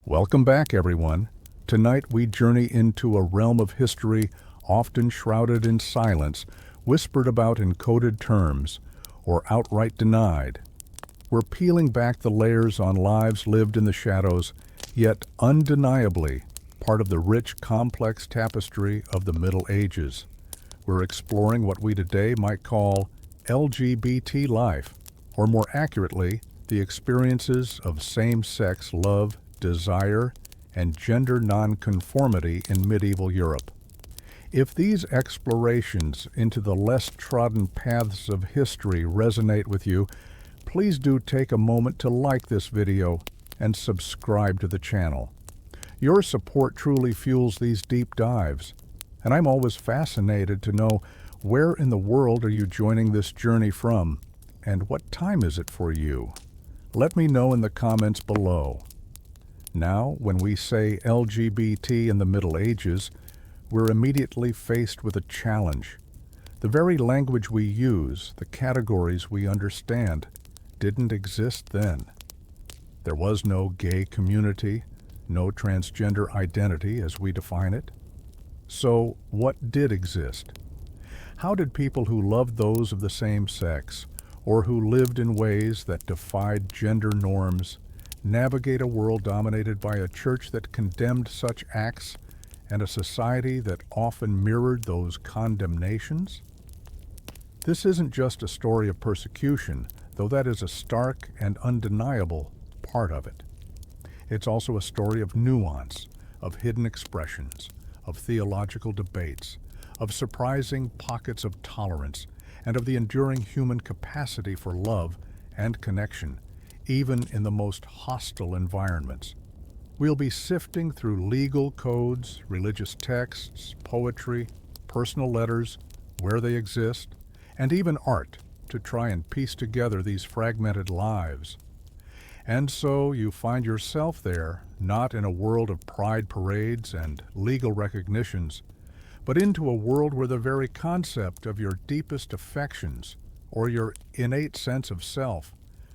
Welcome back, everyone. Tonight we journey into a realm of history often shrouded in silence, whispered about in coded terms, or outright denied. We're peeling back the layers on lives lived in the shadows, yet undeniably part of the rich, complex tapestry of the Middle Ages. We're exploring what we today might call LGBT life, or more accurately, the experiences of same-sex love, desire, and gender nonconformity in medieval Europe. If these explorations into the less trodden paths of history resonate with you, please do take a moment to like this video and subscribe to the channel. Your support truly fuels these deep dives, and I'm always fascinated to know where in the world are you joining this journey from, and what time is it for you? Let me know in the comments below. Now, when we say LGBT in the Middle Ages, we're immediately faced with a challenge. The very language we use, the categories we understand, didn't exist then. There was no gay community, no transgender identity as we define it. So, what did exist? How did people who loved those of the same sex, or who lived in ways that defied gender norms, navigate a world dominated by a church that condemned such acts and a society that often mirrored those condemnations? This isn't just a story of persecution, though that is a stark and undeniable part of it. It's also a story of nuance, of hidden expressions, of theological debates, of surprising pockets of tolerance, and of the enduring human capacity for love and connection, even in the most hostile environments. We'll be sifting through legal codes, religious texts, poetry, personal letters, where they exist, and even art to try and piece together these fragmented lives. And so you find yourself there, not in a world of pride parades and legal recognitions, but into a world where the very concept of your deepest affections, or your innate sense of self,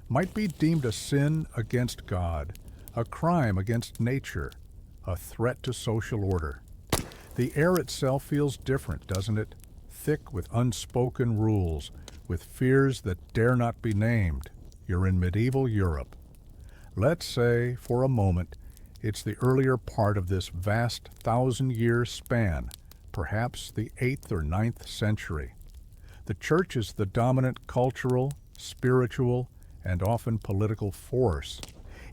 might be deemed a sin against God, a crime against nature, a threat to social order. The air itself feels different, doesn't it? Thick with unspoken rules, with fears that dare not be named. You're in medieval Europe. Let's say, for a moment, it's the earlier part of this vast 1,000-year span, perhaps the 8th or 9th century. The church is the dominant cultural, spiritual, and often political force.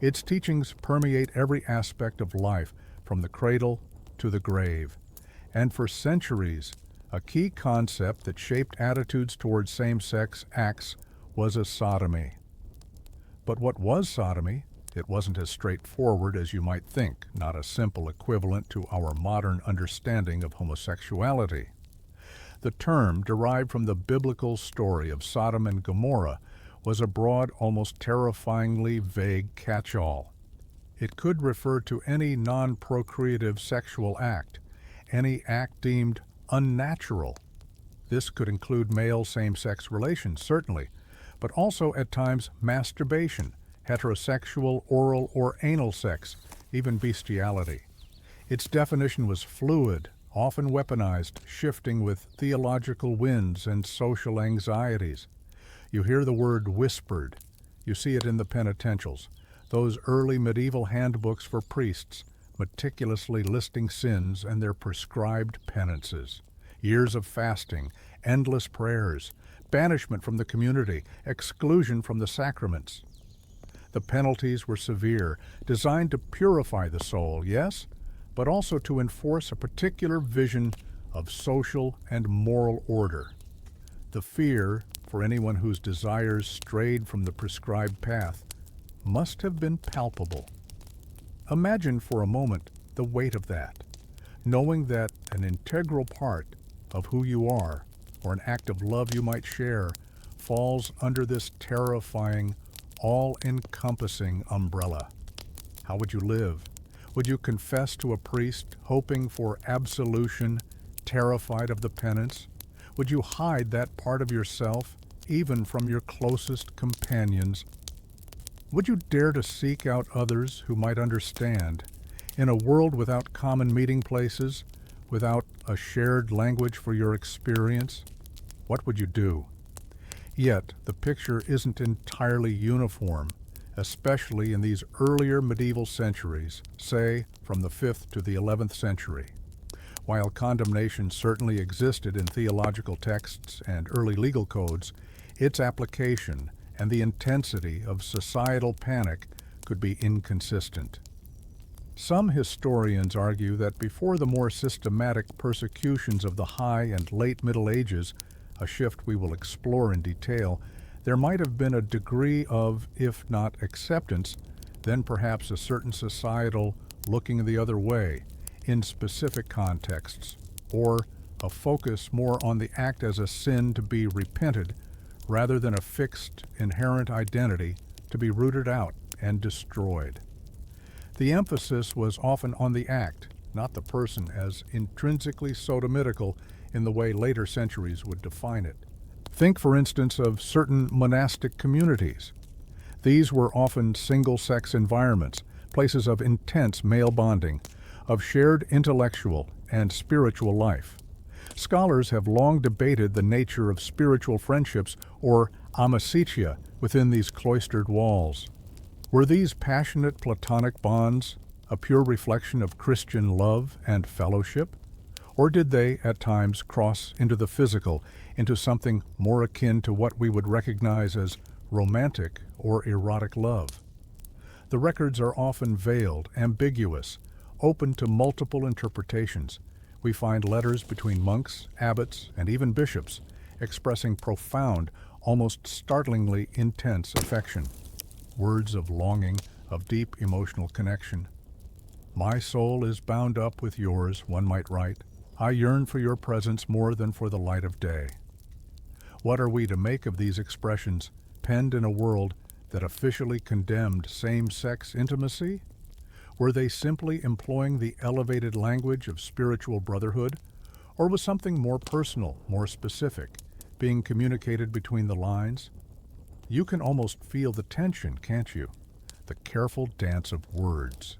Its teachings permeate every aspect of life, from the cradle to the grave. And for centuries, a key concept that shaped attitudes towards same-sex acts was a sodomy. But what was sodomy? It wasn't as straightforward as you might think, not a simple equivalent to our modern understanding of homosexuality. The term, derived from the biblical story of Sodom and Gomorrah, was a broad, almost terrifyingly vague catch-all. It could refer to any non-procreative sexual act, any act deemed unnatural. This could include male same-sex relations, certainly, but also at times masturbation, heterosexual, oral, or anal sex, even bestiality. Its definition was fluid, often weaponized, shifting with theological winds and social anxieties. You hear the word whispered. You see it in the penitentials, those early medieval handbooks for priests, meticulously listing sins and their prescribed penances. Years of fasting, endless prayers, banishment from the community, exclusion from the sacraments. The penalties were severe, designed to purify the soul, yes, but also to enforce a particular vision of social and moral order. The fear, for anyone whose desires strayed from the prescribed path, must have been palpable. Imagine for a moment the weight of that, knowing that an integral part of who you are, or an act of love you might share, falls under this terrifying, all-encompassing umbrella. How would you live? Would you confess to a priest, hoping for absolution, terrified of the penance? Would you hide that part of yourself, even from your closest companions? Would you dare to seek out others who might understand? In a world without common meeting places, without a shared language for your experience, what would you do? Yet, the picture isn't entirely uniform, especially in these earlier medieval centuries, say from the 5th to the 11th century. While condemnation certainly existed in theological texts and early legal codes, its application and the intensity of societal panic could be inconsistent. Some historians argue that before the more systematic persecutions of the High and Late Middle Ages, a shift we will explore in detail, there might have been a degree of, if not acceptance, then perhaps a certain societal looking the other way in specific contexts, or a focus more on the act as a sin to be repented rather than a fixed, inherent identity to be rooted out and destroyed. The emphasis was often on the act, not the person, as intrinsically sodomitical in the way later centuries would define it. Think, for instance, of certain monastic communities. These were often single-sex environments, places of intense male bonding, of shared intellectual and spiritual life. Scholars have long debated the nature of spiritual friendships, or amicitia, within these cloistered walls. Were these passionate platonic bonds a pure reflection of Christian love and fellowship? Or did they, at times, cross into the physical, into something more akin to what we would recognize as romantic or erotic love? The records are often veiled, ambiguous, open to multiple interpretations. We find letters between monks, abbots, and even bishops, expressing profound, almost startlingly intense affection. Words of longing, of deep emotional connection. "My soul is bound up with yours," one might write. "I yearn for your presence more than for the light of day." What are we to make of these expressions, penned in a world that officially condemned same-sex intimacy? Were they simply employing the elevated language of spiritual brotherhood, or was something more personal, more specific, being communicated between the lines? You can almost feel the tension, can't you? The careful dance of words.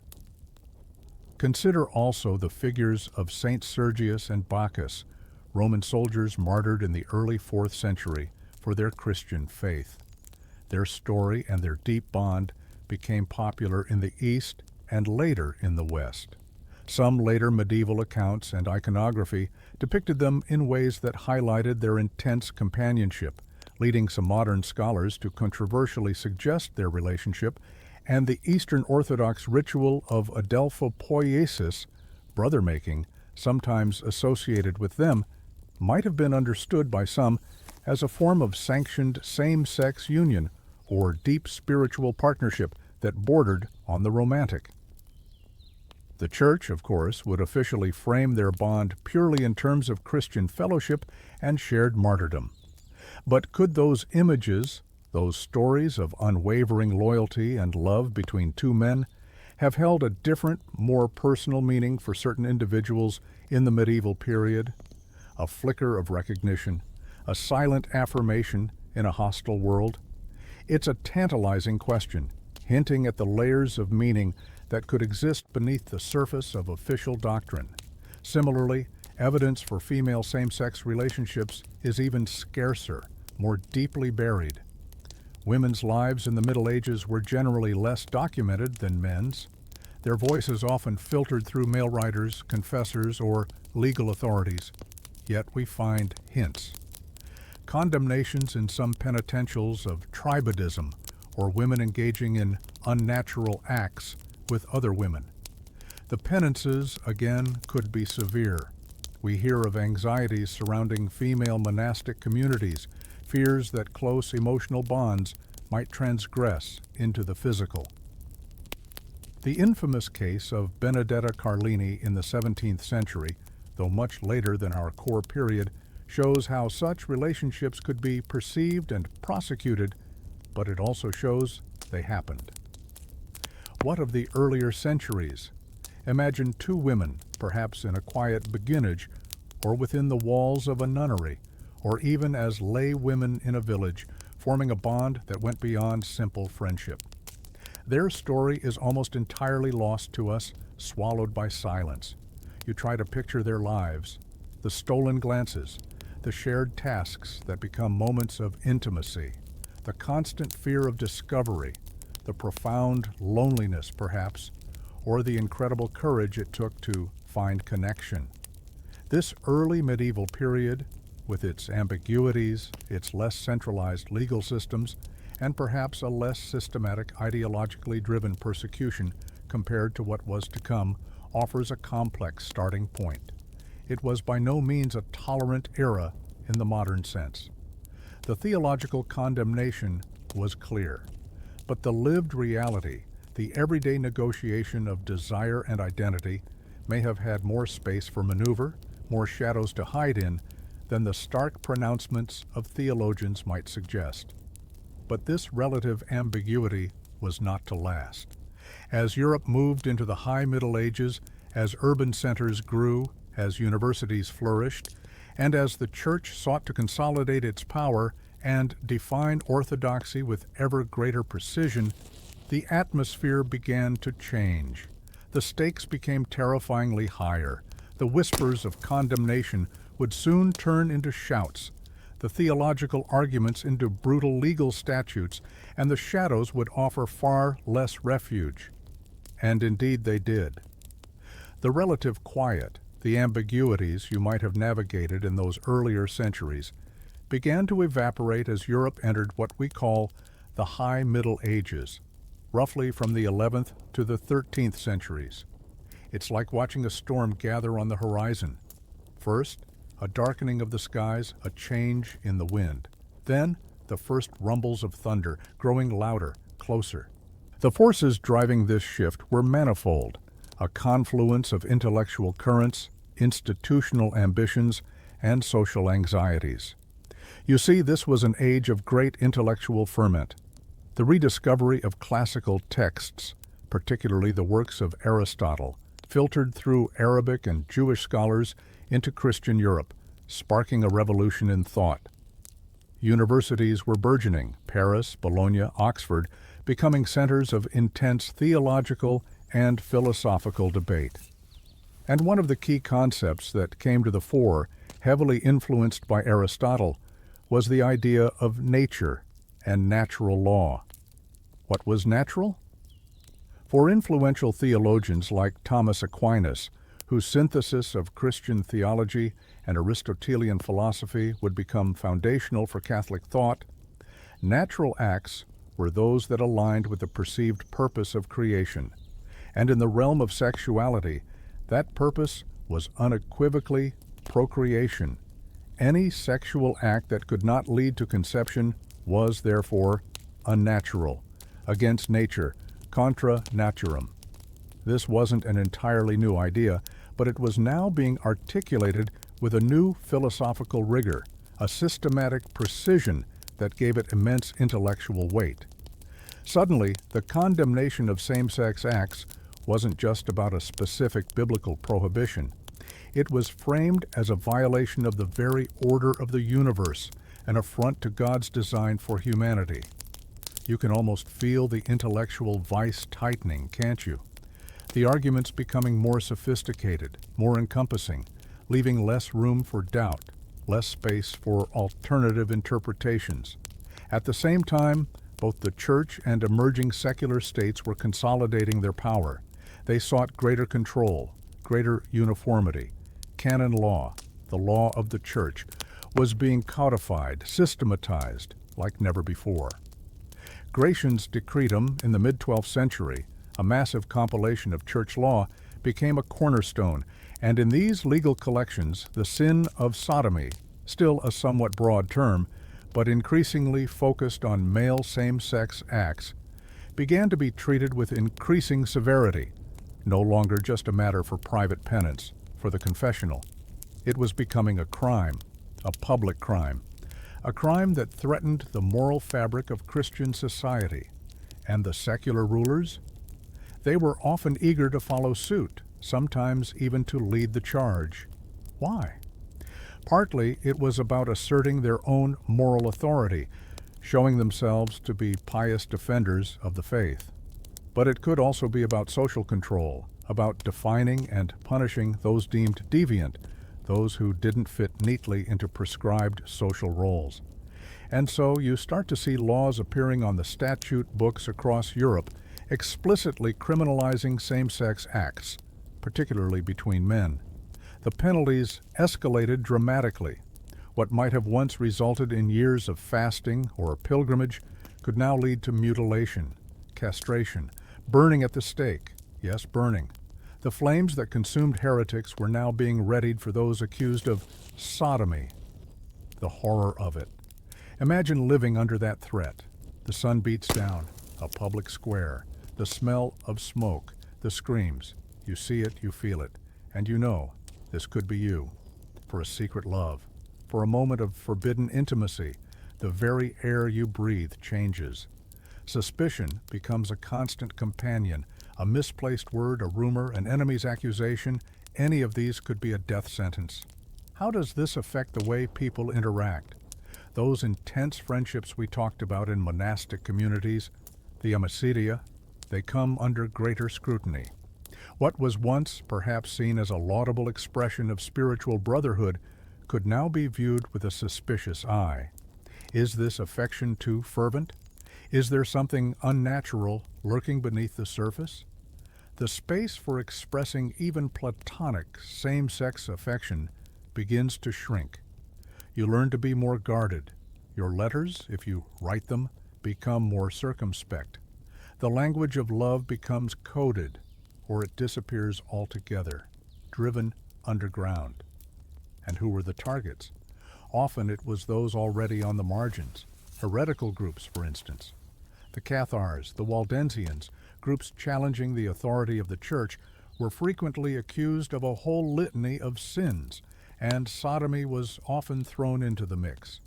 Consider also the figures of Saint Sergius and Bacchus, Roman soldiers martyred in the early 4th century for their Christian faith. Their story and their deep bond became popular in the East and later in the West. Some later medieval accounts and iconography depicted them in ways that highlighted their intense companionship, leading some modern scholars to controversially suggest their relationship, and the Eastern Orthodox ritual of adelphopoiesis, brother-making, sometimes associated with them, might have been understood by some as a form of sanctioned same-sex union or deep spiritual partnership that bordered on the romantic. The Church, of course, would officially frame their bond purely in terms of Christian fellowship and shared martyrdom. But could those images, those stories of unwavering loyalty and love between two men, have held a different, more personal meaning for certain individuals in the medieval period? A flicker of recognition, a silent affirmation in a hostile world? It's a tantalizing question, hinting at the layers of meaning that could exist beneath the surface of official doctrine. Similarly, evidence for female same-sex relationships is even scarcer, more deeply buried. Women's lives in the Middle Ages were generally less documented than men's. Their voices often filtered through male writers, confessors, or legal authorities. Yet we find hints. Condemnations in some penitentials of tribadism, or women engaging in unnatural acts with other women. The penances, again, could be severe. We hear of anxieties surrounding female monastic communities, fears that close emotional bonds might transgress into the physical. The infamous case of Benedetta Carlini in the 17th century, though much later than our core period, shows how such relationships could be perceived and prosecuted, but it also shows they happened. What of the earlier centuries? Imagine two women, perhaps in a quiet beguinage, or within the walls of a nunnery, or even as lay women in a village, forming a bond that went beyond simple friendship. Their story is almost entirely lost to us, swallowed by silence. You try to picture their lives, the stolen glances, the shared tasks that become moments of intimacy, the constant fear of discovery, the profound loneliness, perhaps, or the incredible courage it took to find connection. This early medieval period, with its ambiguities, its less centralized legal systems, and perhaps a less systematic ideologically driven persecution compared to what was to come, offers a complex starting point. It was by no means a tolerant era in the modern sense. The theological condemnation was clear, but the lived reality, the everyday negotiation of desire and identity, may have had more space for maneuver, more shadows to hide in, than the stark pronouncements of theologians might suggest. But this relative ambiguity was not to last. As Europe moved into the High Middle Ages, as urban centers grew, as universities flourished, and as the Church sought to consolidate its power and define orthodoxy with ever greater precision, the atmosphere began to change. The stakes became terrifyingly higher. The whispers of condemnation would soon turn into shouts, the theological arguments into brutal legal statutes, and the shadows would offer far less refuge. And indeed they did. The relative quiet, the ambiguities you might have navigated in those earlier centuries, began to evaporate as Europe entered what we call the High Middle Ages, roughly from the 11th to the 13th centuries. It's like watching a storm gather on the horizon. First, a darkening of the skies, a change in the wind. Then, the first rumbles of thunder, growing louder, closer. The forces driving this shift were manifold, a confluence of intellectual currents, institutional ambitions, and social anxieties. You see, this was an age of great intellectual ferment. The rediscovery of classical texts, particularly the works of Aristotle, filtered through Arabic and Jewish scholars into Christian Europe, sparking a revolution in thought. Universities were burgeoning, Paris, Bologna, Oxford, becoming centers of intense theological and philosophical debate. And one of the key concepts that came to the fore, heavily influenced by Aristotle, was the idea of nature and natural law. What was natural? For influential theologians like Thomas Aquinas, whose synthesis of Christian theology and Aristotelian philosophy would become foundational for Catholic thought, natural acts were those that aligned with the perceived purpose of creation. And in the realm of sexuality, that purpose was unequivocally procreation. Any sexual act that could not lead to conception was, therefore, unnatural, against nature, contra naturam. This wasn't an entirely new idea, but it was now being articulated with a new philosophical rigor, a systematic precision that gave it immense intellectual weight. Suddenly, the condemnation of same-sex acts wasn't just about a specific biblical prohibition. It was framed as a violation of the very order of the universe, an affront to God's design for humanity. You can almost feel the intellectual vice tightening, can't you? The arguments becoming more sophisticated, more encompassing, leaving less room for doubt, less space for alternative interpretations. At the same time, both the Church and emerging secular states were consolidating their power. They sought greater control, greater uniformity. Canon law, the law of the Church, was being codified, systematized, like never before. Gratian's Decretum in the mid-12th century, a massive compilation of church law, became a cornerstone, and in these legal collections, the sin of sodomy, still a somewhat broad term, but increasingly focused on male same-sex acts, began to be treated with increasing severity, no longer just a matter for private penance, for the confessional. It was becoming a crime, a public crime, a crime that threatened the moral fabric of Christian society. And the secular rulers? They were often eager to follow suit, sometimes even to lead the charge. Why? Partly it was about asserting their own moral authority, showing themselves to be pious defenders of the faith. But it could also be about social control, about defining and punishing those deemed deviant, those who didn't fit neatly into prescribed social roles. And so you start to see laws appearing on the statute books across Europe explicitly criminalizing same-sex acts, particularly between men. The penalties escalated dramatically. What might have once resulted in years of fasting or pilgrimage could now lead to mutilation, castration, burning at the stake. Yes, burning. The flames that consumed heretics were now being readied for those accused of sodomy. The horror of it. Imagine living under that threat. The sun beats down, a public square, the smell of smoke, the screams. You see it, you feel it, and you know this could be you. For a secret love, for a moment of forbidden intimacy, the very air you breathe changes. Suspicion becomes a constant companion. A misplaced word, a rumor, an enemy's accusation, any of these could be a death sentence. How does this affect the way people interact? Those intense friendships we talked about in monastic communities, the amicitia, they come under greater scrutiny. What was once perhaps seen as a laudable expression of spiritual brotherhood could now be viewed with a suspicious eye. Is this affection too fervent? Is there something unnatural lurking beneath the surface? The space for expressing even platonic same-sex affection begins to shrink. You learn to be more guarded. Your letters, if you write them, become more circumspect. The language of love becomes coded, or it disappears altogether, driven underground. And who were the targets? Often it was those already on the margins, heretical groups, for instance. The Cathars, the Waldensians, groups challenging the authority of the Church, were frequently accused of a whole litany of sins, and sodomy was often thrown into the mix.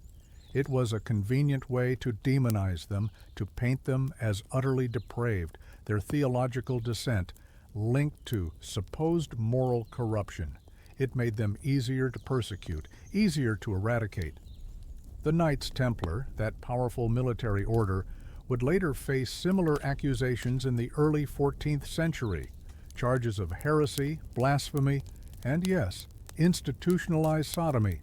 It was a convenient way to demonize them, to paint them as utterly depraved, their theological dissent linked to supposed moral corruption. It made them easier to persecute, easier to eradicate. The Knights Templar, that powerful military order, would later face similar accusations in the early 14th century, charges of heresy, blasphemy, and yes, institutionalized sodomy,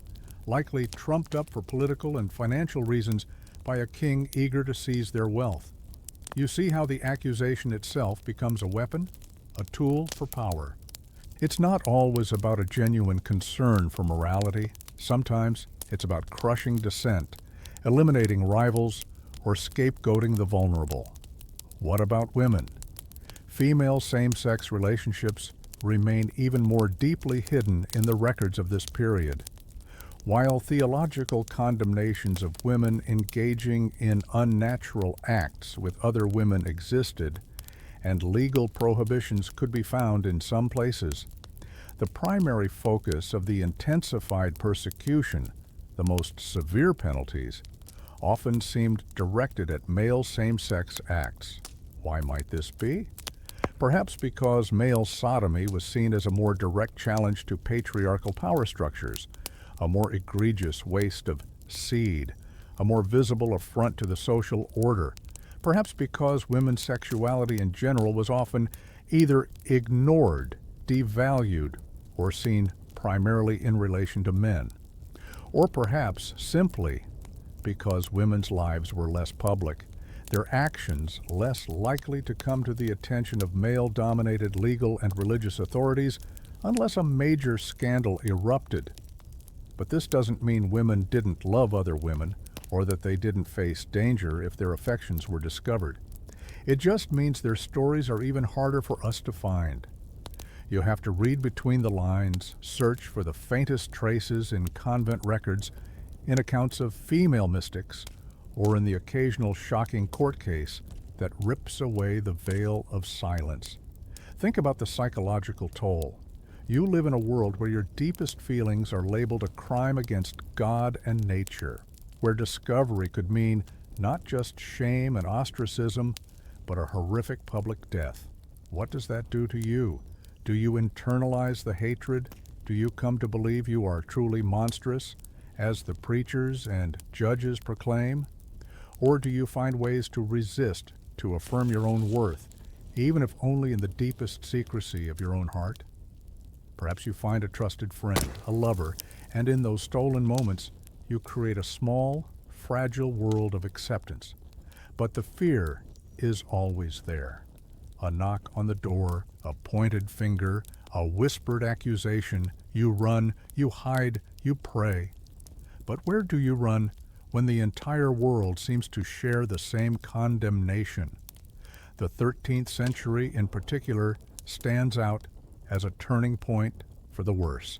likely trumped up for political and financial reasons by a king eager to seize their wealth. You see how the accusation itself becomes a weapon, a tool for power. It's not always about a genuine concern for morality. Sometimes it's about crushing dissent, eliminating rivals, or scapegoating the vulnerable. What about women? Female same-sex relationships remain even more deeply hidden in the records of this period. While theological condemnations of women engaging in unnatural acts with other women existed, and legal prohibitions could be found in some places, the primary focus of the intensified persecution, the most severe penalties, often seemed directed at male same-sex acts. Why might this be? Perhaps because male sodomy was seen as a more direct challenge to patriarchal power structures, a more egregious waste of seed, a more visible affront to the social order. Perhaps because women's sexuality in general was often either ignored, devalued, or seen primarily in relation to men. Or perhaps simply because women's lives were less public, their actions less likely to come to the attention of male-dominated legal and religious authorities unless a major scandal erupted. But this doesn't mean women didn't love other women or that they didn't face danger if their affections were discovered. It just means their stories are even harder for us to find. You have to read between the lines, search for the faintest traces in convent records, in accounts of female mystics, or in the occasional shocking court case that rips away the veil of silence. Think about the psychological toll. You live in a world where your deepest feelings are labeled a crime against God and nature, where discovery could mean not just shame and ostracism, but a horrific public death. What does that do to you? Do you internalize the hatred? Do you come to believe you are truly monstrous, as the preachers and judges proclaim? Or do you find ways to resist, to affirm your own worth, even if only in the deepest secrecy of your own heart? Perhaps you find a trusted friend, a lover, and in those stolen moments, you create a small, fragile world of acceptance. But the fear is always there. A knock on the door, a pointed finger, a whispered accusation. You run, you hide, you pray. But where do you run when the entire world seems to share the same condemnation? The 13th century in particular stands out as a turning point for the worse.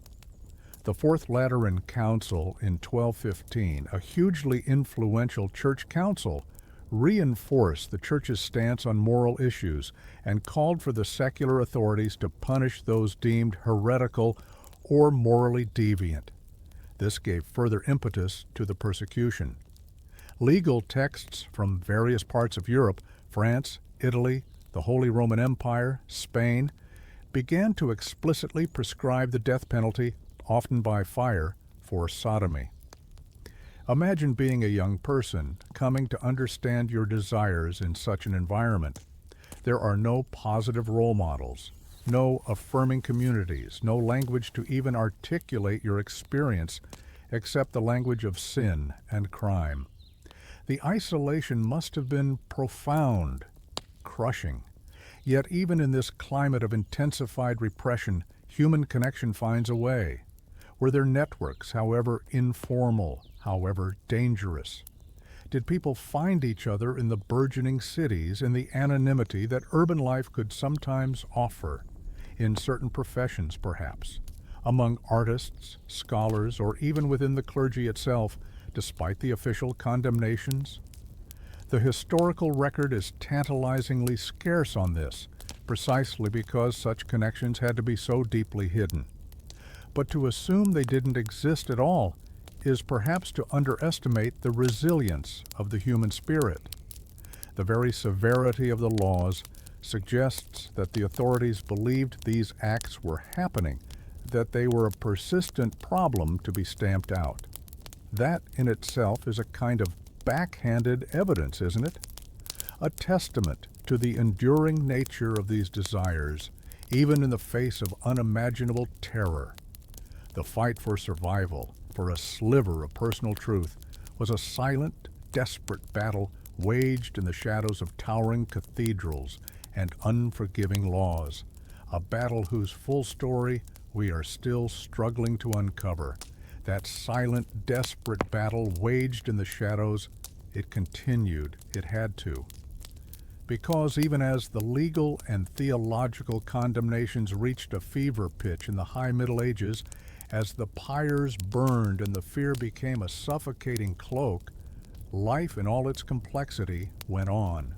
The Fourth Lateran Council in 1215, a hugely influential church council, reinforced the church's stance on moral issues and called for the secular authorities to punish those deemed heretical or morally deviant. This gave further impetus to the persecution. Legal texts from various parts of Europe, France, Italy, the Holy Roman Empire, Spain, began to explicitly prescribe the death penalty, often by fire, for sodomy. Imagine being a young person coming to understand your desires in such an environment. There are no positive role models, no affirming communities, no language to even articulate your experience except the language of sin and crime. The isolation must have been profound, crushing. Yet even in this climate of intensified repression, human connection finds a way. Were there networks, however informal, however dangerous? Did people find each other in the burgeoning cities, in the anonymity that urban life could sometimes offer, in certain professions perhaps, among artists, scholars, or even within the clergy itself, despite the official condemnations? The historical record is tantalizingly scarce on this, precisely because such connections had to be so deeply hidden. But to assume they didn't exist at all is perhaps to underestimate the resilience of the human spirit. The very severity of the laws suggests that the authorities believed these acts were happening, that they were a persistent problem to be stamped out. That in itself is a kind of backhanded evidence, isn't it? A testament to the enduring nature of these desires, even in the face of unimaginable terror. The fight for survival, for a sliver of personal truth, was a silent, desperate battle waged in the shadows of towering cathedrals and unforgiving laws, a battle whose full story we are still struggling to uncover. That silent, desperate battle waged in the shadows, it continued, it had to. Because even as the legal and theological condemnations reached a fever pitch in the High Middle Ages, as the pyres burned and the fear became a suffocating cloak, life in all its complexity went on.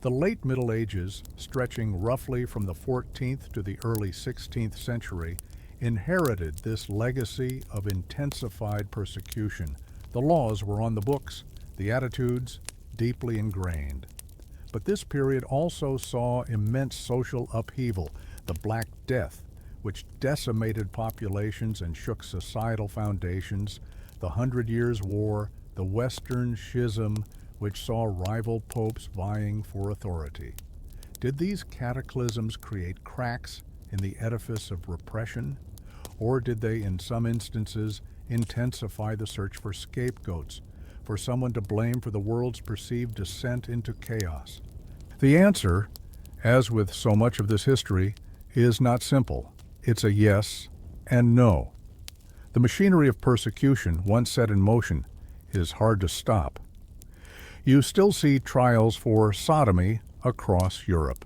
The late Middle Ages, stretching roughly from the 14th to the early 16th century, inherited this legacy of intensified persecution. The laws were on the books, the attitudes deeply ingrained. But this period also saw immense social upheaval, the Black Death, which decimated populations and shook societal foundations, the 100 Years' War, the Western Schism, which saw rival popes vying for authority. Did these cataclysms create cracks in the edifice of repression, or did they, in some instances, intensify the search for scapegoats, for someone to blame for the world's perceived descent into chaos? The answer, as with so much of this history, is not simple. It's a yes and no. The machinery of persecution, once set in motion, is hard to stop. You still see trials for sodomy across Europe.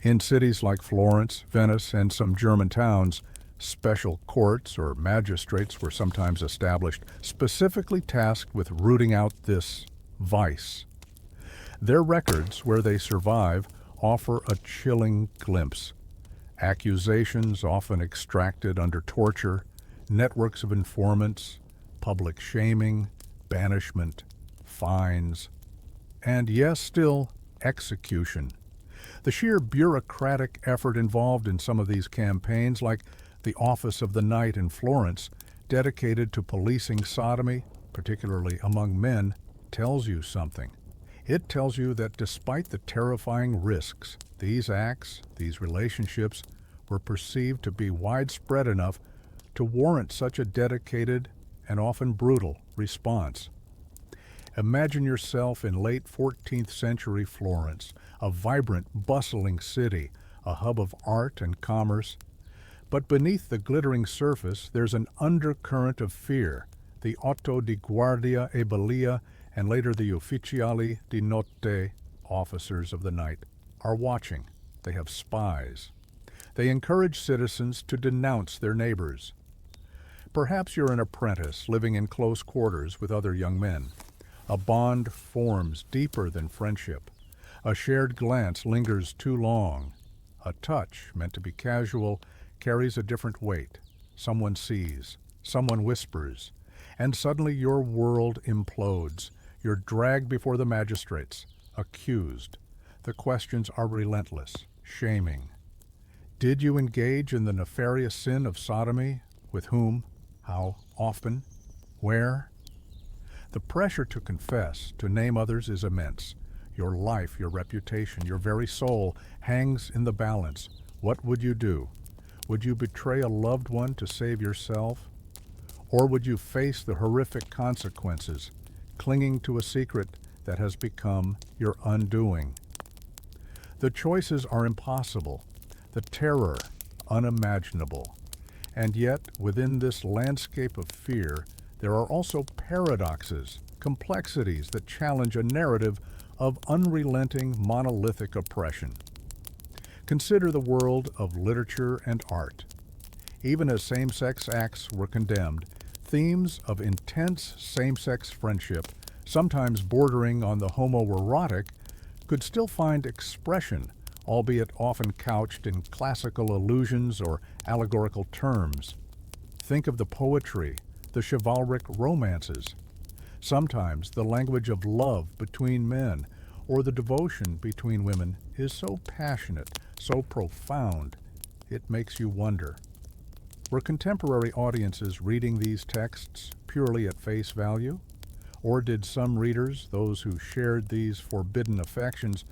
In cities like Florence, Venice, and some German towns, special courts or magistrates were sometimes established, specifically tasked with rooting out this vice. Their records, where they survive, offer a chilling glimpse. Accusations often extracted under torture, networks of informants, public shaming, banishment, fines, and yes, still, execution. The sheer bureaucratic effort involved in some of these campaigns, like the Office of the Night in Florence, dedicated to policing sodomy, particularly among men, tells you something. It tells you that despite the terrifying risks, these acts, these relationships, were perceived to be widespread enough to warrant such a dedicated and often brutal response. Imagine yourself in late 14th century Florence, a vibrant, bustling city, a hub of art and commerce. But beneath the glittering surface, there's an undercurrent of fear. The Otto di Guardia e Balia, and later the Ufficiali di Notte, officers of the night, are watching. They have spies. They encourage citizens to denounce their neighbors. Perhaps you're an apprentice living in close quarters with other young men. A bond forms deeper than friendship. A shared glance lingers too long. A touch, meant to be casual, carries a different weight. Someone sees, someone whispers, and suddenly your world implodes. You're dragged before the magistrates, accused. The questions are relentless, shaming. Did you engage in the nefarious sin of sodomy? With whom? How often? Where? The pressure to confess, to name others, is immense. Your life, your reputation, your very soul hangs in the balance. What would you do? Would you betray a loved one to save yourself? Or would you face the horrific consequences, clinging to a secret that has become your undoing? The choices are impossible, the terror unimaginable. And yet, within this landscape of fear, there are also paradoxes, complexities that challenge a narrative of unrelenting monolithic oppression. Consider the world of literature and art. Even as same-sex acts were condemned, themes of intense same-sex friendship, sometimes bordering on the homoerotic, could still find expression, albeit often couched in classical allusions or allegorical terms. Think of the poetry, the chivalric romances. Sometimes the language of love between men or the devotion between women is so passionate, so profound, it makes you wonder. Were contemporary audiences reading these texts purely at face value? Or did some readers, those who shared these forbidden affections,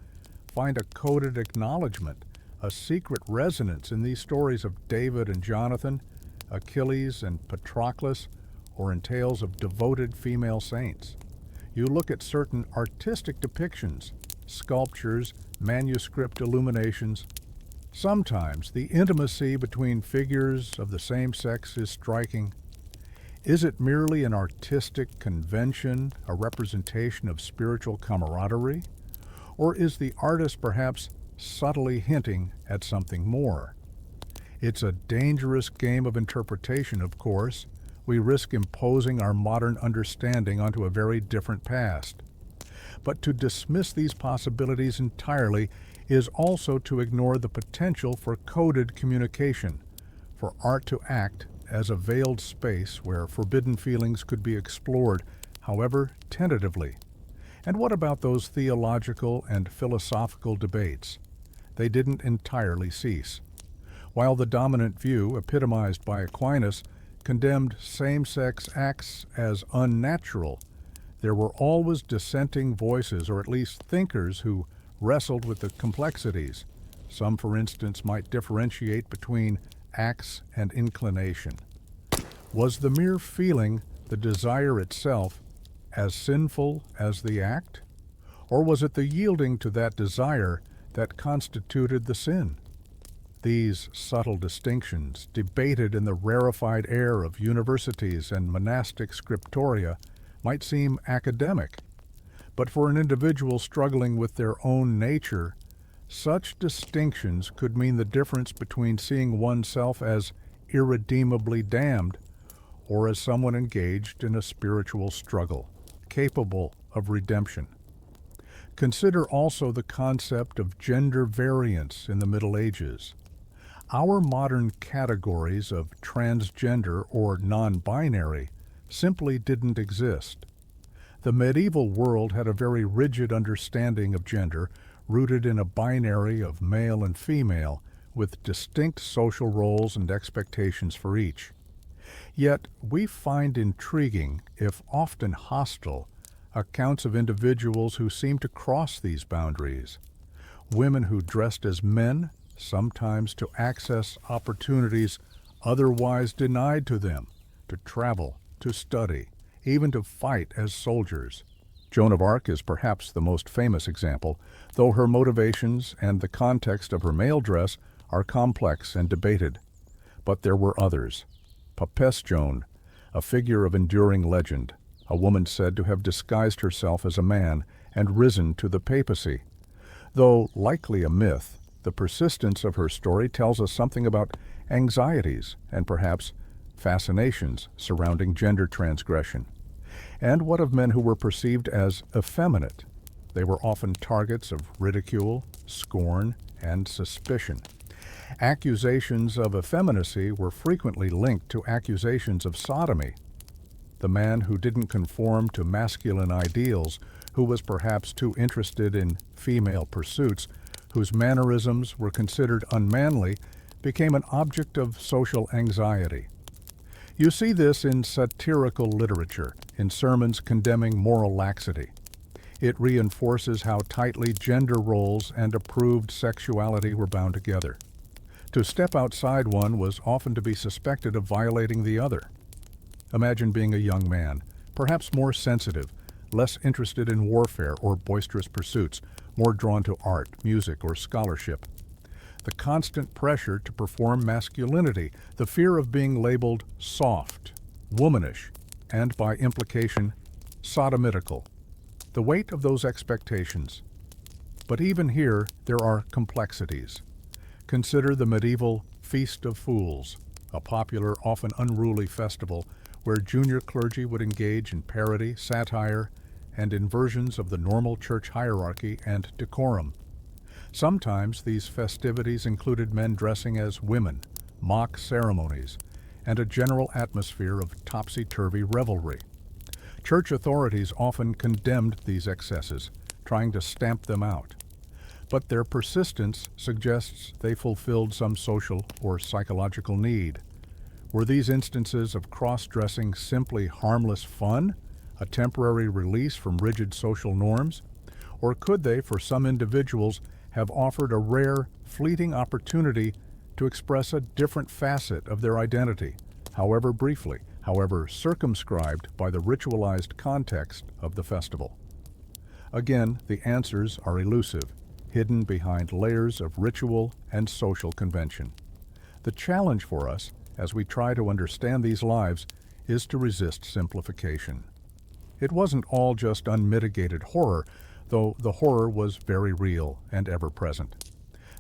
find a coded acknowledgement, a secret resonance in these stories of David and Jonathan, Achilles and Patroclus, or in tales of devoted female saints? You look at certain artistic depictions, sculptures, manuscript illuminations. Sometimes the intimacy between figures of the same sex is striking. Is it merely an artistic convention, a representation of spiritual camaraderie? Or is the artist perhaps subtly hinting at something more? It's a dangerous game of interpretation, of course. We risk imposing our modern understanding onto a very different past. But to dismiss these possibilities entirely is also to ignore the potential for coded communication, for art to act as a veiled space where forbidden feelings could be explored, however tentatively. And what about those theological and philosophical debates? They didn't entirely cease. While the dominant view, epitomized by Aquinas, condemned same-sex acts as unnatural, there were always dissenting voices, or at least thinkers, who wrestled with the complexities. Some, for instance, might differentiate between acts and inclination. Was the mere feeling, the desire itself, as sinful as the act? Or was it the yielding to that desire that constituted the sin? These subtle distinctions, debated in the rarefied air of universities and monastic scriptoria, might seem academic. But for an individual struggling with their own nature, such distinctions could mean the difference between seeing oneself as irredeemably damned or as someone engaged in a spiritual struggle, capable of redemption. Consider also the concept of gender variance in the Middle Ages. Our modern categories of transgender or non-binary simply didn't exist. The medieval world had a very rigid understanding of gender, rooted in a binary of male and female, with distinct social roles and expectations for each. Yet we find intriguing, if often hostile, accounts of individuals who seemed to cross these boundaries. Women who dressed as men, sometimes to access opportunities otherwise denied to them, to travel, to study, even to fight as soldiers. Joan of Arc is perhaps the most famous example, though her motivations and the context of her male dress are complex and debated. But there were others. Papess Joan, a figure of enduring legend, a woman said to have disguised herself as a man and risen to the papacy. Though likely a myth, the persistence of her story tells us something about anxieties and perhaps fascinations surrounding gender transgression. And what of men who were perceived as effeminate? They were often targets of ridicule, scorn, and suspicion. Accusations of effeminacy were frequently linked to accusations of sodomy. The man who didn't conform to masculine ideals, who was perhaps too interested in female pursuits, whose mannerisms were considered unmanly, became an object of social anxiety. You see this in satirical literature, in sermons condemning moral laxity. It reinforces how tightly gender roles and approved sexuality were bound together. To step outside one was often to be suspected of violating the other. Imagine being a young man, perhaps more sensitive, less interested in warfare or boisterous pursuits, more drawn to art, music, or scholarship. The constant pressure to perform masculinity, the fear of being labeled soft, womanish, and by implication, sodomitical. The weight of those expectations. But even here, there are complexities. Consider the medieval Feast of Fools, a popular, often unruly festival where junior clergy would engage in parody, satire, and inversions of the normal church hierarchy and decorum. Sometimes these festivities included men dressing as women, mock ceremonies, and a general atmosphere of topsy-turvy revelry. Church authorities often condemned these excesses, trying to stamp them out. But their persistence suggests they fulfilled some social or psychological need. Were these instances of cross-dressing simply harmless fun, a temporary release from rigid social norms? Or could they, for some individuals, have offered a rare, fleeting opportunity to express a different facet of their identity, however briefly, however circumscribed by the ritualized context of the festival? Again, the answers are elusive, hidden behind layers of ritual and social convention. The challenge for us, as we try to understand these lives, is to resist simplification. It wasn't all just unmitigated horror, though the horror was very real and ever-present.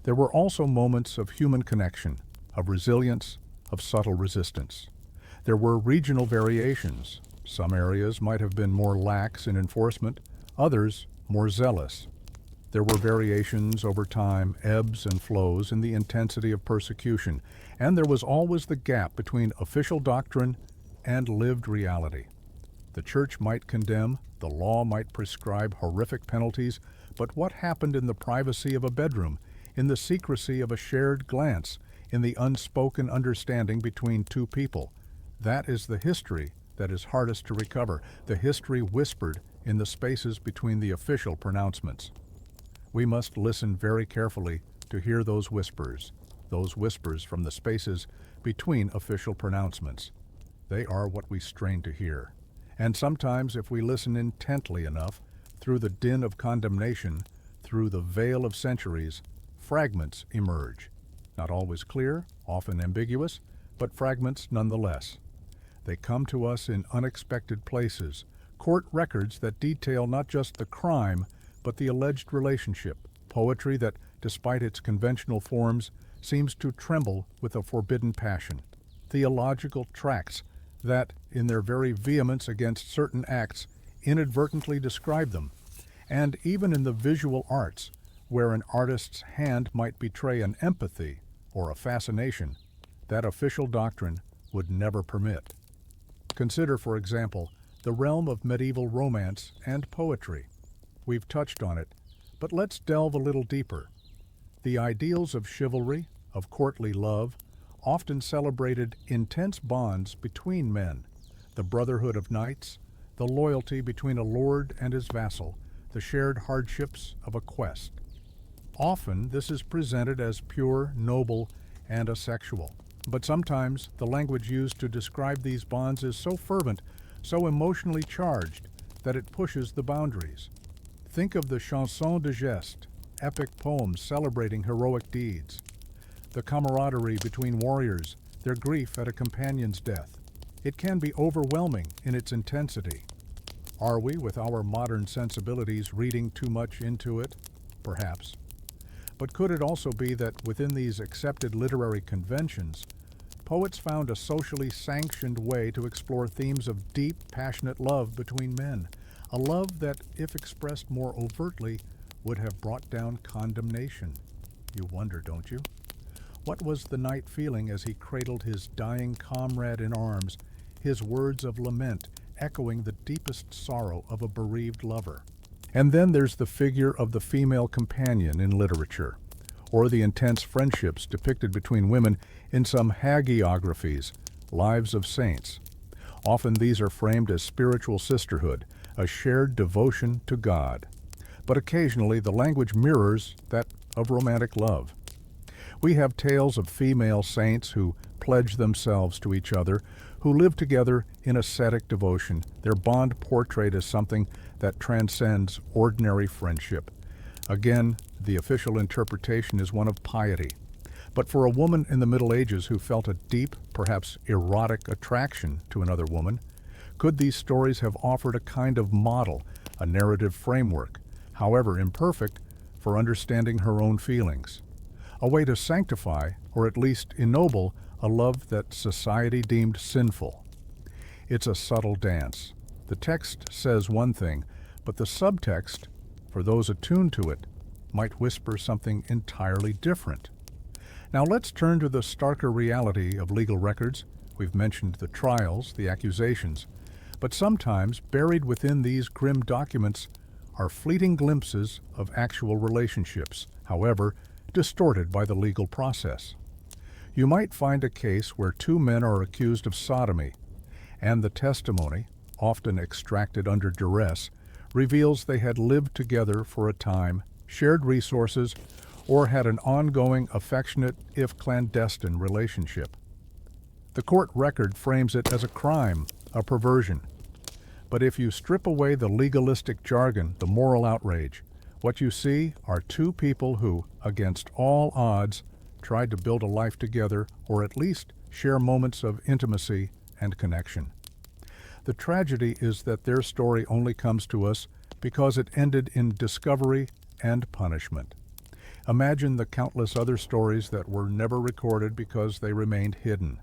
There were also moments of human connection, of resilience, of subtle resistance. There were regional variations. Some areas might have been more lax in enforcement, others more zealous. There were variations over time, ebbs and flows in the intensity of persecution, and there was always the gap between official doctrine and lived reality. The church might condemn, the law might prescribe horrific penalties, but what happened in the privacy of a bedroom, in the secrecy of a shared glance, in the unspoken understanding between two people? That is the history that is hardest to recover, the history whispered in the spaces between the official pronouncements. We must listen very carefully to hear those whispers from the spaces between official pronouncements. They are what we strain to hear. And sometimes, if we listen intently enough, through the din of condemnation, through the veil of centuries, fragments emerge. Not always clear, often ambiguous, but fragments nonetheless. They come to us in unexpected places, court records that detail not just the crime, but the alleged relationship, poetry that, despite its conventional forms, seems to tremble with a forbidden passion, theological tracts that, in their very vehemence against certain acts, inadvertently describe them, and even in the visual arts, where an artist's hand might betray an empathy or a fascination that official doctrine would never permit. Consider, for example, the realm of medieval romance and poetry. We've touched on it, but let's delve a little deeper. The ideals of chivalry, of courtly love, often celebrated intense bonds between men, the brotherhood of knights, the loyalty between a lord and his vassal, the shared hardships of a quest. Often this is presented as pure, noble, and asexual. But sometimes the language used to describe these bonds is so fervent, so emotionally charged, that it pushes the boundaries. Think of the chansons de geste, epic poems celebrating heroic deeds, the camaraderie between warriors, their grief at a companion's death. It can be overwhelming in its intensity. Are we, with our modern sensibilities, reading too much into it? Perhaps. But could it also be that within these accepted literary conventions, poets found a socially sanctioned way to explore themes of deep, passionate love between men, a love that, if expressed more overtly, would have brought down condemnation? You wonder, don't you? What was the knight feeling as he cradled his dying comrade in arms, his words of lament echoing the deepest sorrow of a bereaved lover? And then there's the figure of the female companion in literature, or the intense friendships depicted between women in some hagiographies, lives of saints. Often these are framed as spiritual sisterhood, a shared devotion to God. But occasionally the language mirrors that of romantic love. We have tales of female saints who pledge themselves to each other, who live together in ascetic devotion, their bond portrayed as something that transcends ordinary friendship. Again, the official interpretation is one of piety. But for a woman in the Middle Ages who felt a deep, perhaps erotic attraction to another woman, could these stories have offered a kind of model, a narrative framework, however imperfect, for understanding her own feelings? A way to sanctify, or at least ennoble, a love that society deemed sinful. It's a subtle dance. The text says one thing, but the subtext, for those attuned to it, might whisper something entirely different. Now let's turn to the starker reality of legal records. We've mentioned the trials, the accusations, but sometimes buried within these grim documents are fleeting glimpses of actual relationships, however, distorted by the legal process. You might find a case where two men are accused of sodomy, and the testimony, often extracted under duress, reveals they had lived together for a time, shared resources, or had an ongoing, affectionate, if clandestine, relationship. The court record frames it as a crime, a perversion. But if you strip away the legalistic jargon, the moral outrage, what you see are two people who, against all odds, tried to build a life together, or at least share moments of intimacy and connection. The tragedy is that their story only comes to us because it ended in discovery and punishment. Imagine the countless other stories that were never recorded because they remained hidden.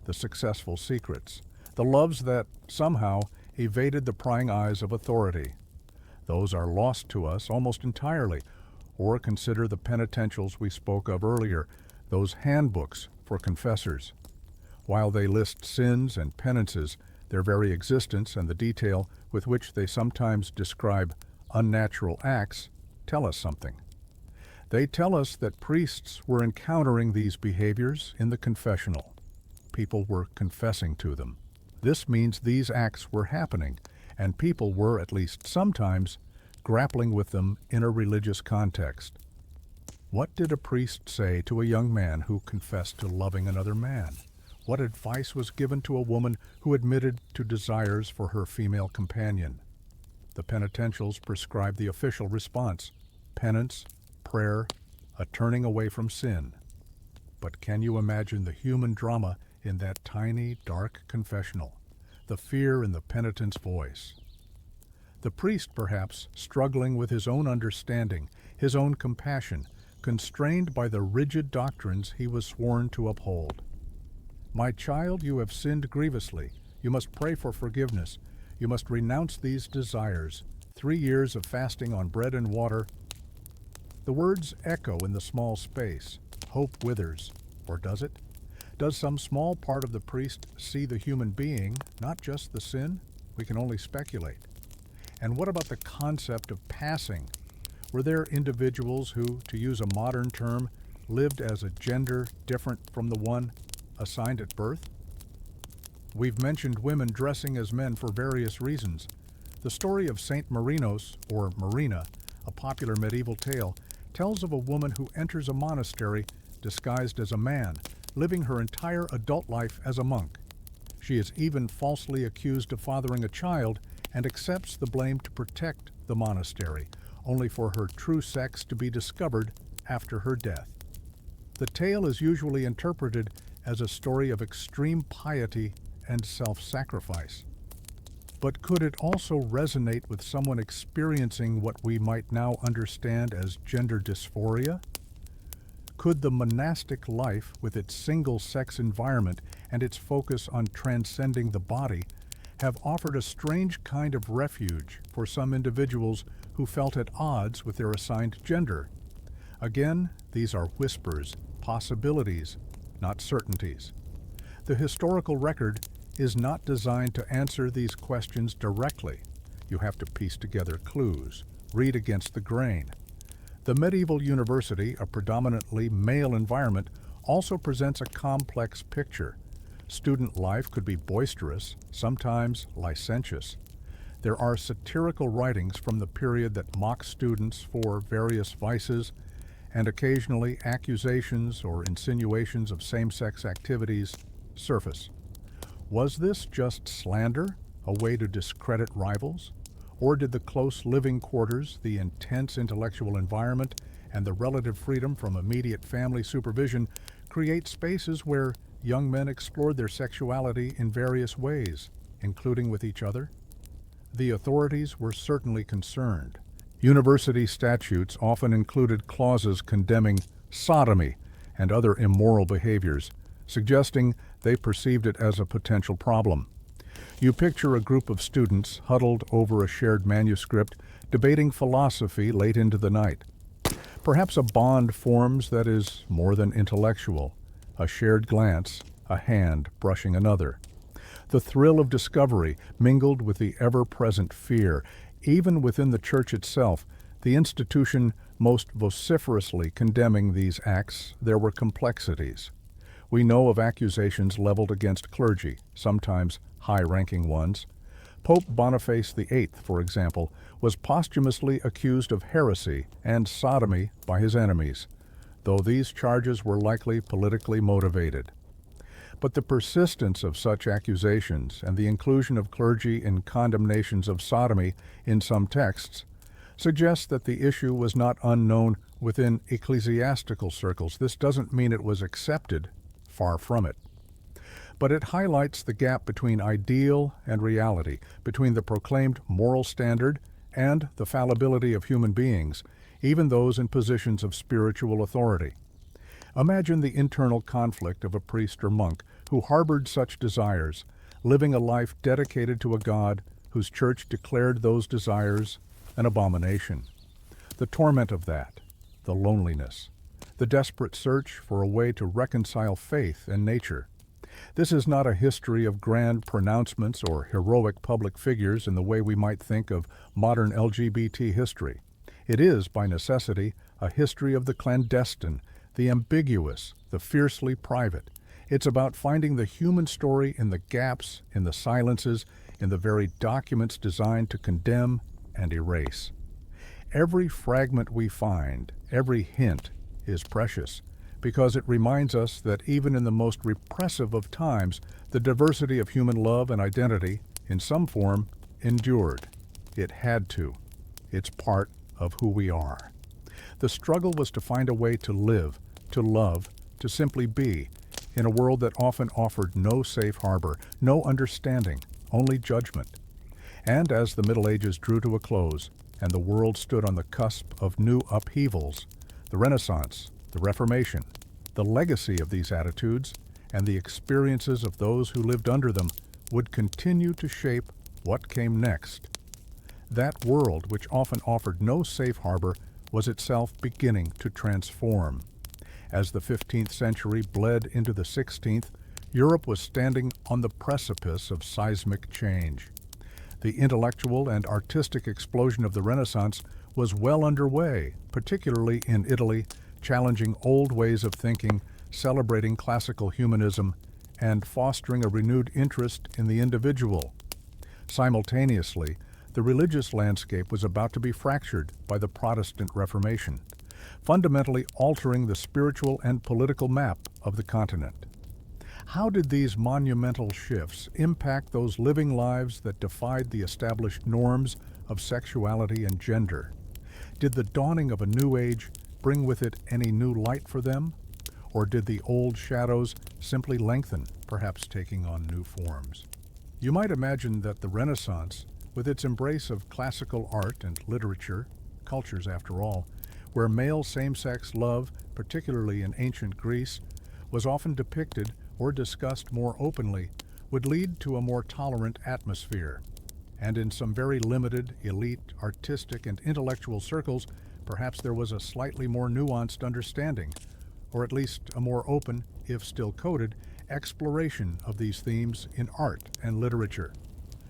The successful secrets, the loves that, somehow, evaded the prying eyes of authority. Those are lost to us almost entirely. Or consider the penitentials we spoke of earlier, those handbooks for confessors. While they list sins and penances, their very existence and the detail with which they sometimes describe unnatural acts tell us something. They tell us that priests were encountering these behaviors in the confessional. People were confessing to them. This means these acts were happening, and people were, at least sometimes, grappling with them in a religious context. What did a priest say to a young man who confessed to loving another man? What advice was given to a woman who admitted to desires for her female companion? The penitentials prescribe the official response: penance, prayer, a turning away from sin. But can you imagine the human drama in that tiny, dark confessional? The fear in the penitent's voice. The priest, perhaps, struggling with his own understanding, his own compassion, constrained by the rigid doctrines he was sworn to uphold. My child, you have sinned grievously. You must pray for forgiveness. You must renounce these desires. 3 years of fasting on bread and water. The words echo in the small space. Hope withers. Or does it? Does some small part of the priest see the human being, not just the sin? We can only speculate. And what about the concept of passing? Were there individuals who, to use a modern term, lived as a gender different from the one assigned at birth? We've mentioned women dressing as men for various reasons. The story of Saint Marinos, or Marina, a popular medieval tale, tells of a woman who enters a monastery disguised as a man, living her entire adult life as a monk. She is even falsely accused of fathering a child and accepts the blame to protect the monastery, only for her true sex to be discovered after her death. The tale is usually interpreted as a story of extreme piety and self-sacrifice. But could it also resonate with someone experiencing what we might now understand as gender dysphoria? Could the monastic life, with its single-sex environment and its focus on transcending the body, have offered a strange kind of refuge for some individuals who felt at odds with their assigned gender? Again, these are whispers, possibilities, not certainties. The historical record is not designed to answer these questions directly. You have to piece together clues, read against the grain. The medieval university, a predominantly male environment, also presents a complex picture. Student life could be boisterous, sometimes licentious. There are satirical writings from the period that mock students for various vices, and occasionally accusations or insinuations of same-sex activities surface. Was this just slander, a way to discredit rivals? Or did the close living quarters, the intense intellectual environment, and the relative freedom from immediate family supervision create spaces where young men explored their sexuality in various ways, including with each other? The authorities were certainly concerned. University statutes often included clauses condemning sodomy and other immoral behaviors, suggesting they perceived it as a potential problem. You picture a group of students huddled over a shared manuscript, debating philosophy late into the night. Perhaps a bond forms that is more than intellectual, a shared glance, a hand brushing another. The thrill of discovery mingled with the ever-present fear. Even within the church itself, the institution most vociferously condemning these acts, there were complexities. We know of accusations leveled against clergy, sometimes high-ranking ones. Pope Boniface VIII, for example, was posthumously accused of heresy and sodomy by his enemies, though these charges were likely politically motivated. But the persistence of such accusations and the inclusion of clergy in condemnations of sodomy in some texts suggests that the issue was not unknown within ecclesiastical circles. This doesn't mean it was accepted, far from it. But it highlights the gap between ideal and reality, between the proclaimed moral standard and the fallibility of human beings, even those in positions of spiritual authority. Imagine the internal conflict of a priest or monk who harbored such desires, living a life dedicated to a God whose church declared those desires an abomination. The torment of that, the loneliness, the desperate search for a way to reconcile faith and nature. This is not a history of grand pronouncements or heroic public figures in the way we might think of modern LGBT history. It is, by necessity, a history of the clandestine, the ambiguous, the fiercely private. It's about finding the human story in the gaps, in the silences, in the very documents designed to condemn and erase. Every fragment we find, every hint, is precious, because it reminds us that even in the most repressive of times, the diversity of human love and identity, in some form, endured. It had to. It's part of who we are. The struggle was to find a way to live, to love, to simply be, in a world that often offered no safe harbor, no understanding, only judgment. And as the Middle Ages drew to a close, and the world stood on the cusp of new upheavals, the Renaissance, the Reformation, the legacy of these attitudes, and the experiences of those who lived under them would continue to shape what came next. That world, which often offered no safe harbor, was itself beginning to transform. As the 15th century bled into the 16th, Europe was standing on the precipice of seismic change. The intellectual and artistic explosion of the Renaissance was well underway, particularly in Italy, challenging old ways of thinking, celebrating classical humanism, and fostering a renewed interest in the individual. Simultaneously, the religious landscape was about to be fractured by the Protestant Reformation, fundamentally altering the spiritual and political map of the continent. How did these monumental shifts impact those living lives that defied the established norms of sexuality and gender? Did the dawning of a new age bring with it any new light for them? Or did the old shadows simply lengthen, perhaps taking on new forms? You might imagine that the Renaissance, with its embrace of classical art and literature, cultures after all, where male same-sex love, particularly in ancient Greece, was often depicted or discussed more openly, would lead to a more tolerant atmosphere. And in some very limited, elite, artistic, and intellectual circles, perhaps there was a slightly more nuanced understanding, or at least a more open, if still coded, exploration of these themes in art and literature.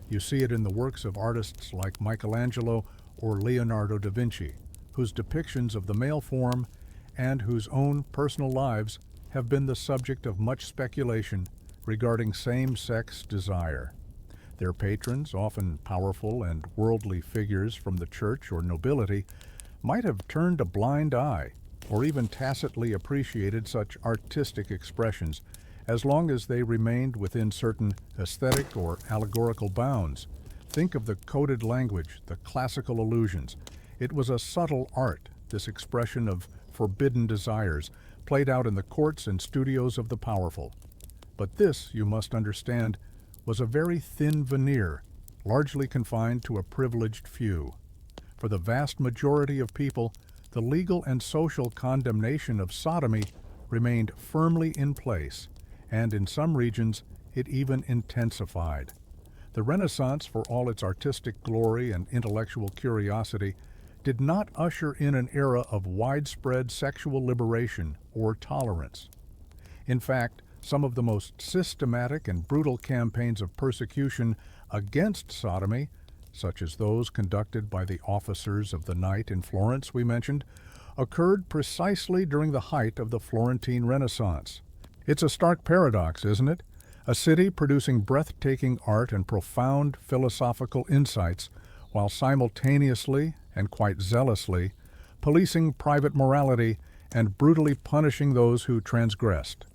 You see it in the works of artists like Michelangelo or Leonardo da Vinci, whose depictions of the male form and whose own personal lives have been the subject of much speculation regarding same-sex desire. Their patrons, often powerful and worldly figures from the church or nobility, might have turned a blind eye or even tacitly appreciated such artistic expressions as long as they remained within certain aesthetic or allegorical bounds. Think of the coded language, the classical allusions. It was a subtle art, this expression of forbidden desires, played out in the courts and studios of the powerful. But this, you must understand, was a very thin veneer, largely confined to a privileged few. For the vast majority of people, the legal and social condemnation of sodomy remained firmly in place, and in some regions it even intensified. The Renaissance, for all its artistic glory and intellectual curiosity, did not usher in an era of widespread sexual liberation or tolerance. In fact, some of the most systematic and brutal campaigns of persecution against sodomy, such as those conducted by the officers of the night in Florence we mentioned, occurred precisely during the height of the Florentine Renaissance. It's a stark paradox, isn't it? A city producing breathtaking art and profound philosophical insights, while simultaneously and quite zealously policing private morality and brutally punishing those who transgressed.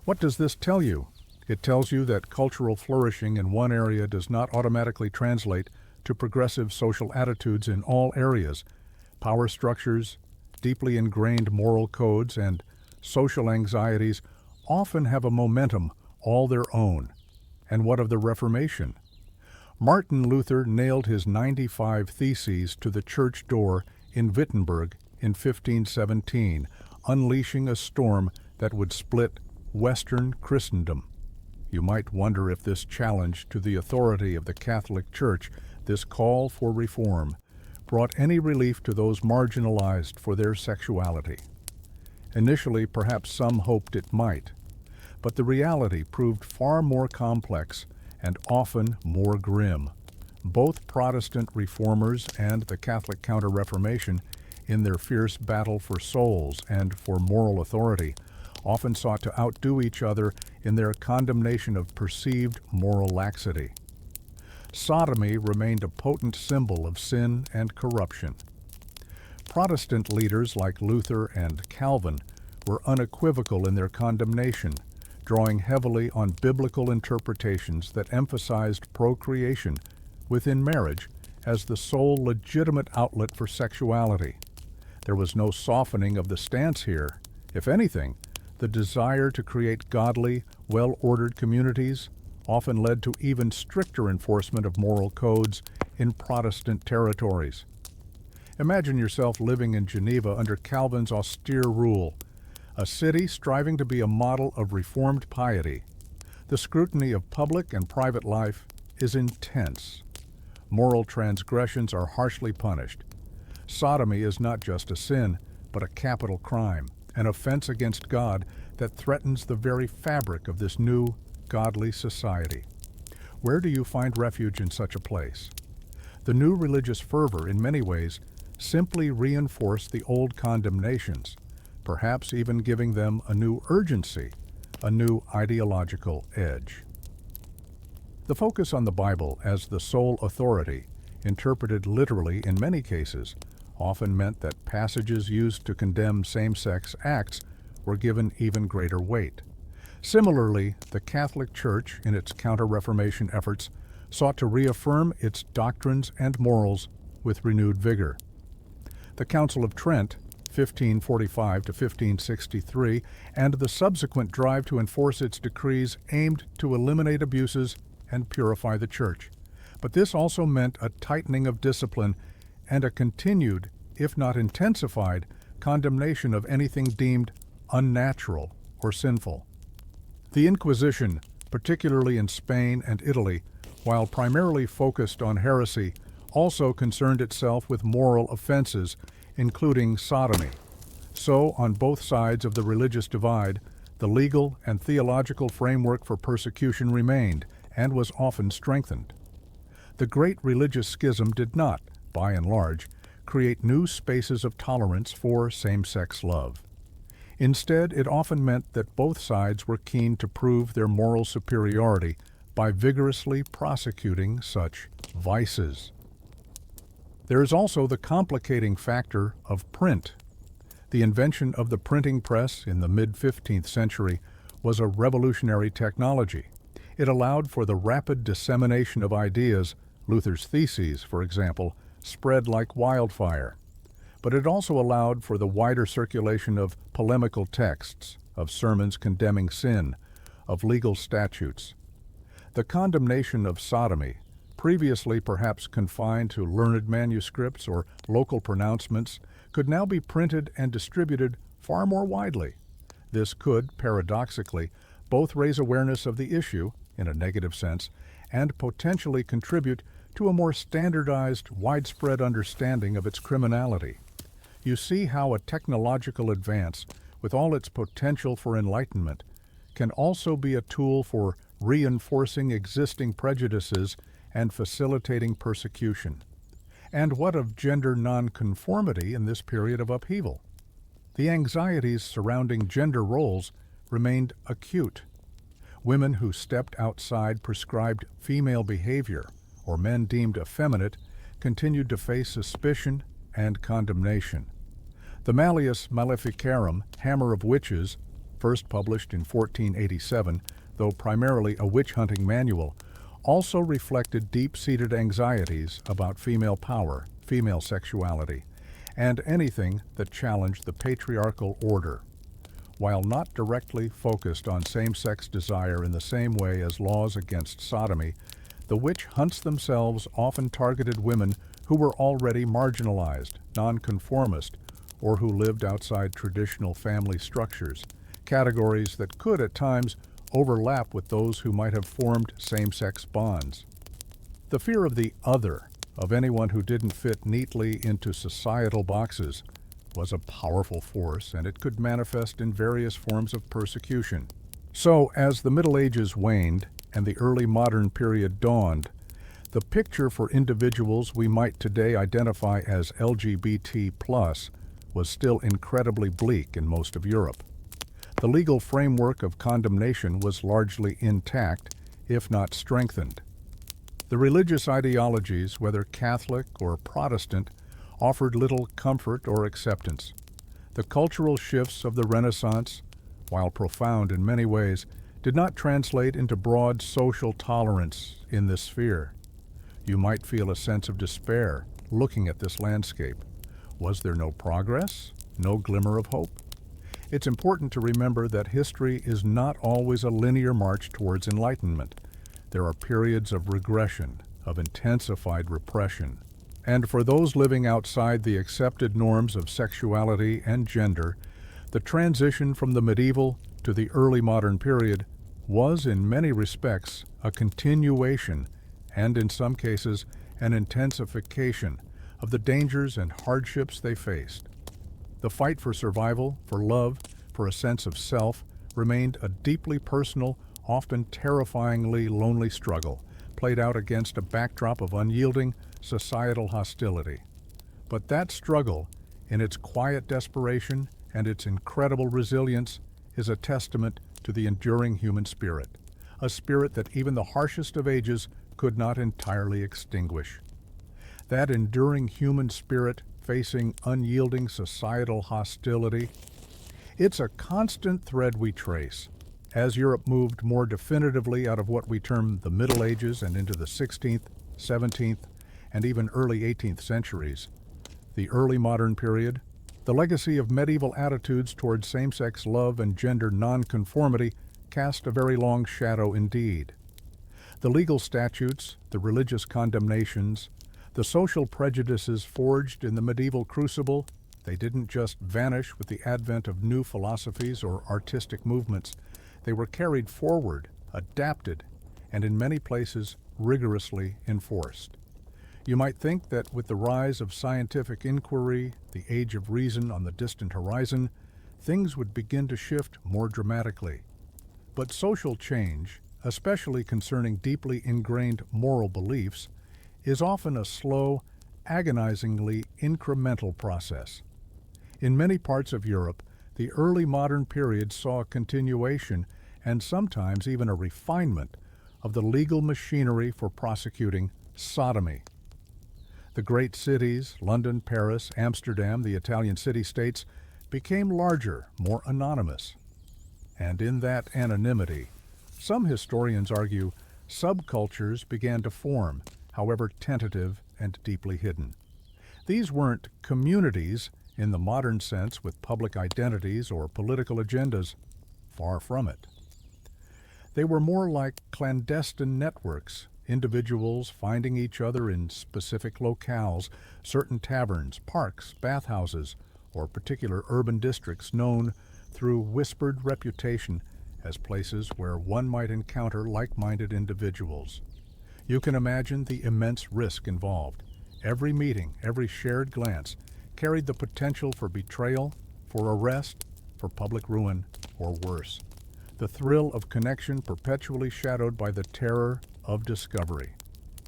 What does this tell you? It tells you that cultural flourishing in one area does not automatically translate to progressive social attitudes in all areas. Power structures, deeply ingrained moral codes, and social anxieties often have a momentum all their own. And what of the Reformation? Martin Luther nailed his 95 Theses to the church door in Wittenberg in 1517, unleashing a storm that would split Western Christendom. You might wonder if this challenge to the authority of the Catholic Church, this call for reform, brought any relief to those marginalized for their sexuality. Initially, perhaps some hoped it might, but the reality proved far more complex and often more grim. Both Protestant reformers and the Catholic Counter-Reformation, in their fierce battle for souls and for moral authority, often sought to outdo each other in their condemnation of perceived moral laxity. Sodomy remained a potent symbol of sin and corruption. Protestant leaders like Luther and Calvin were unequivocal in their condemnation, drawing heavily on biblical interpretations that emphasized procreation within marriage as the sole legitimate outlet for sexuality. There was no softening of the stance here. If anything, the desire to create godly, well-ordered communities often led to even stricter enforcement of moral codes in Protestant territories. Imagine yourself living in Geneva under Calvin's austere rule, a city striving to be a model of reformed piety. The scrutiny of public and private life is intense. Moral transgressions are harshly punished. Sodomy is not just a sin, but a capital crime, an offense against God that threatens the very fabric of this new, godly society. Where do you find refuge in such a place? The new religious fervor, in many ways, simply reinforced the old condemnations, perhaps even giving them a new urgency, a new ideological edge. The focus on the Bible as the sole authority, interpreted literally in many cases, often meant that passages used to condemn same-sex acts were given even greater weight. Similarly, the Catholic Church, in its Counter-Reformation efforts, sought to reaffirm its doctrines and morals with renewed vigor. The Council of Trent, 1545 to 1563, and the subsequent drive to enforce its decrees aimed to eliminate abuses and purify the Church. But this also meant a tightening of discipline and a continued, if not intensified, condemnation of anything deemed unnatural or sinful. The Inquisition, particularly in Spain and Italy, while primarily focused on heresy, also concerned itself with moral offenses, including sodomy. So, on both sides of the religious divide, the legal and theological framework for persecution remained and was often strengthened. The Great Religious Schism did not, by and large, create new spaces of tolerance for same-sex love. Instead, it often meant that both sides were keen to prove their moral superiority by vigorously prosecuting such vices. There is also the complicating factor of print. The invention of the printing press in the mid-15th century was a revolutionary technology. It allowed for the rapid dissemination of ideas. Luther's theses, for example, spread like wildfire. But it also allowed for the wider circulation of polemical texts, of sermons condemning sin, of legal statutes. The condemnation of sodomy, previously perhaps confined to learned manuscripts or local pronouncements, could now be printed and distributed far more widely. This could, paradoxically, both raise awareness of the issue, in a negative sense, and potentially contribute to a more standardized, widespread understanding of its criminality. You see how a technological advance, with all its potential for enlightenment, can also be a tool for reinforcing existing prejudices and facilitating persecution. And what of gender nonconformity in this period of upheaval? The anxieties surrounding gender roles remained acute. Women who stepped outside prescribed female behavior, or men deemed effeminate, continued to face suspicion and condemnation. The Malleus Maleficarum, Hammer of Witches, first published in 1487, though primarily a witch-hunting manual, also reflected deep-seated anxieties about female power, female sexuality, and anything that challenged the patriarchal order. While not directly focused on same-sex desire in the same way as laws against sodomy, the witch hunts themselves often targeted women who were already marginalized, nonconformist, or who lived outside traditional family structures, categories that could at times overlap with those who might have formed same-sex bonds. The fear of the other, of anyone who didn't fit neatly into societal boxes, was a powerful force, and it could manifest in various forms of persecution. So, as the Middle Ages waned and the early modern period dawned, the picture for individuals we might today identify as LGBT+, was still incredibly bleak in most of Europe. The legal framework of condemnation was largely intact, if not strengthened. The religious ideologies, whether Catholic or Protestant, offered little comfort or acceptance. The cultural shifts of the Renaissance, while profound in many ways, did not translate into broad social tolerance in this sphere. You might feel a sense of despair looking at this landscape. Was there no progress? No glimmer of hope? It's important to remember that history is not always a linear march towards enlightenment. There are periods of regression, of intensified repression. And for those living outside the accepted norms of sexuality and gender, the transition from the medieval to the early modern period was in many respects a continuation and in some cases an intensification of the dangers and hardships they faced. The fight for survival, for love, for a sense of self remained a deeply personal, often terrifyingly lonely struggle, played out against a backdrop of unyielding societal hostility. But that struggle, in its quiet desperation and its incredible resilience, is a testament to the enduring human spirit, a spirit that even the harshest of ages could not entirely extinguish. That enduring human spirit facing unyielding societal hostility, it's a constant thread we trace. As Europe moved more definitively out of what we term the Middle Ages and into the 16th, 17th, and even early 18th centuries, the early modern period, the legacy of medieval attitudes towards same-sex love and gender nonconformity cast a very long shadow indeed. The legal statutes, the religious condemnations, the social prejudices forged in the medieval crucible, they didn't just vanish with the advent of new philosophies or artistic movements. They were carried forward, adapted, and in many places rigorously enforced. You might think that with the rise of scientific inquiry, the age of reason on the distant horizon, things would begin to shift more dramatically. But social change, especially concerning deeply ingrained moral beliefs, is often a slow, agonizingly incremental process. In many parts of Europe, the early modern period saw a continuation and sometimes even a refinement of the legal machinery for prosecuting sodomy. The great cities, London, Paris, Amsterdam, the Italian city-states, became larger, more anonymous. And in that anonymity, some historians argue subcultures began to form, however tentative and deeply hidden. These weren't communities in the modern sense with public identities or political agendas. Far from it. They were more like clandestine networks, individuals finding each other in specific locales, certain taverns, parks, bathhouses, or particular urban districts known through whispered reputation as places where one might encounter like-minded individuals. You can imagine the immense risk involved. Every meeting, every shared glance, carried the potential for betrayal, for arrest, for public ruin, or worse. The thrill of connection perpetually shadowed by the terror of discovery.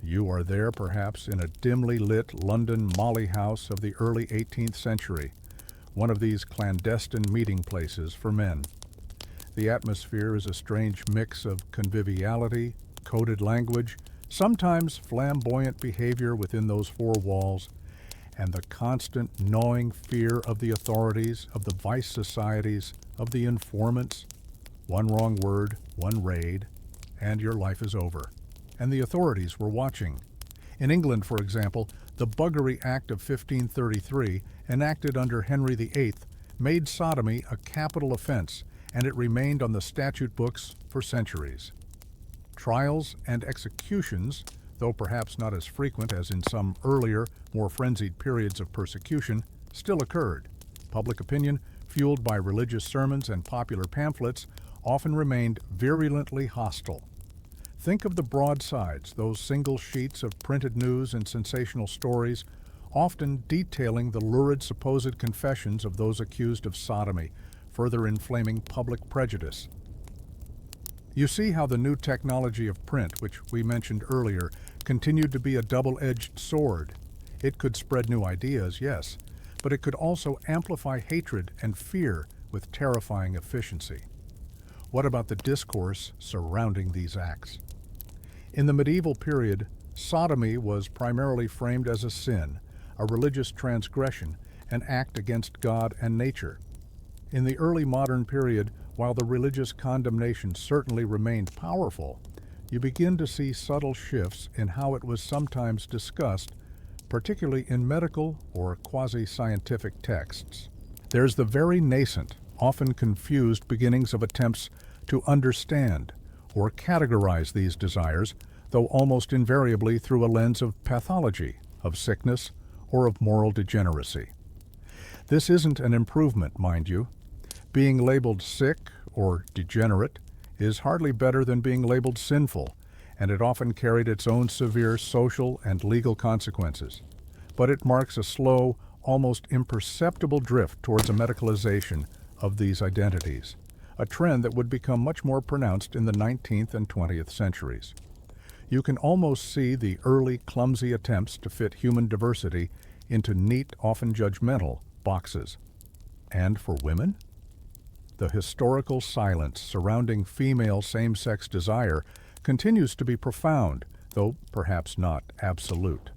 You are there, perhaps, in a dimly lit London molly house of the early 18th century, one of these clandestine meeting places for men. The atmosphere is a strange mix of conviviality, coded language, sometimes flamboyant behavior within those four walls, and the constant gnawing fear of the authorities, of the vice societies, of the informants. One wrong word, one raid, and your life is over. And the authorities were watching. In England, for example, the Buggery Act of 1533, enacted under Henry VIII, made sodomy a capital offense, and it remained on the statute books for centuries. Trials and executions, though perhaps not as frequent as in some earlier, more frenzied periods of persecution, still occurred. Public opinion, fueled by religious sermons and popular pamphlets, often remained virulently hostile. Think of the broadsides, those single sheets of printed news and sensational stories, often detailing the lurid supposed confessions of those accused of sodomy, further inflaming public prejudice. You see how the new technology of print, which we mentioned earlier, continued to be a double-edged sword. It could spread new ideas, yes, but it could also amplify hatred and fear with terrifying efficiency. What about the discourse surrounding these acts? In the medieval period, sodomy was primarily framed as a sin, a religious transgression, an act against God and nature. In the early modern period, while the religious condemnation certainly remained powerful, you begin to see subtle shifts in how it was sometimes discussed, particularly in medical or quasi-scientific texts. There's the very nascent, often confused beginnings of attempts to understand or categorize these desires, though almost invariably through a lens of pathology, of sickness, or of moral degeneracy. This isn't an improvement, mind you. Being labeled sick or degenerate is hardly better than being labeled sinful, and it often carried its own severe social and legal consequences. But it marks a slow, almost imperceptible drift towards a medicalization of these identities, a trend that would become much more pronounced in the 19th and 20th centuries. You can almost see the early clumsy attempts to fit human diversity into neat, often judgmental, boxes. And for women? the historical silence surrounding female same-sex desire continues to be profound, though perhaps not absolute.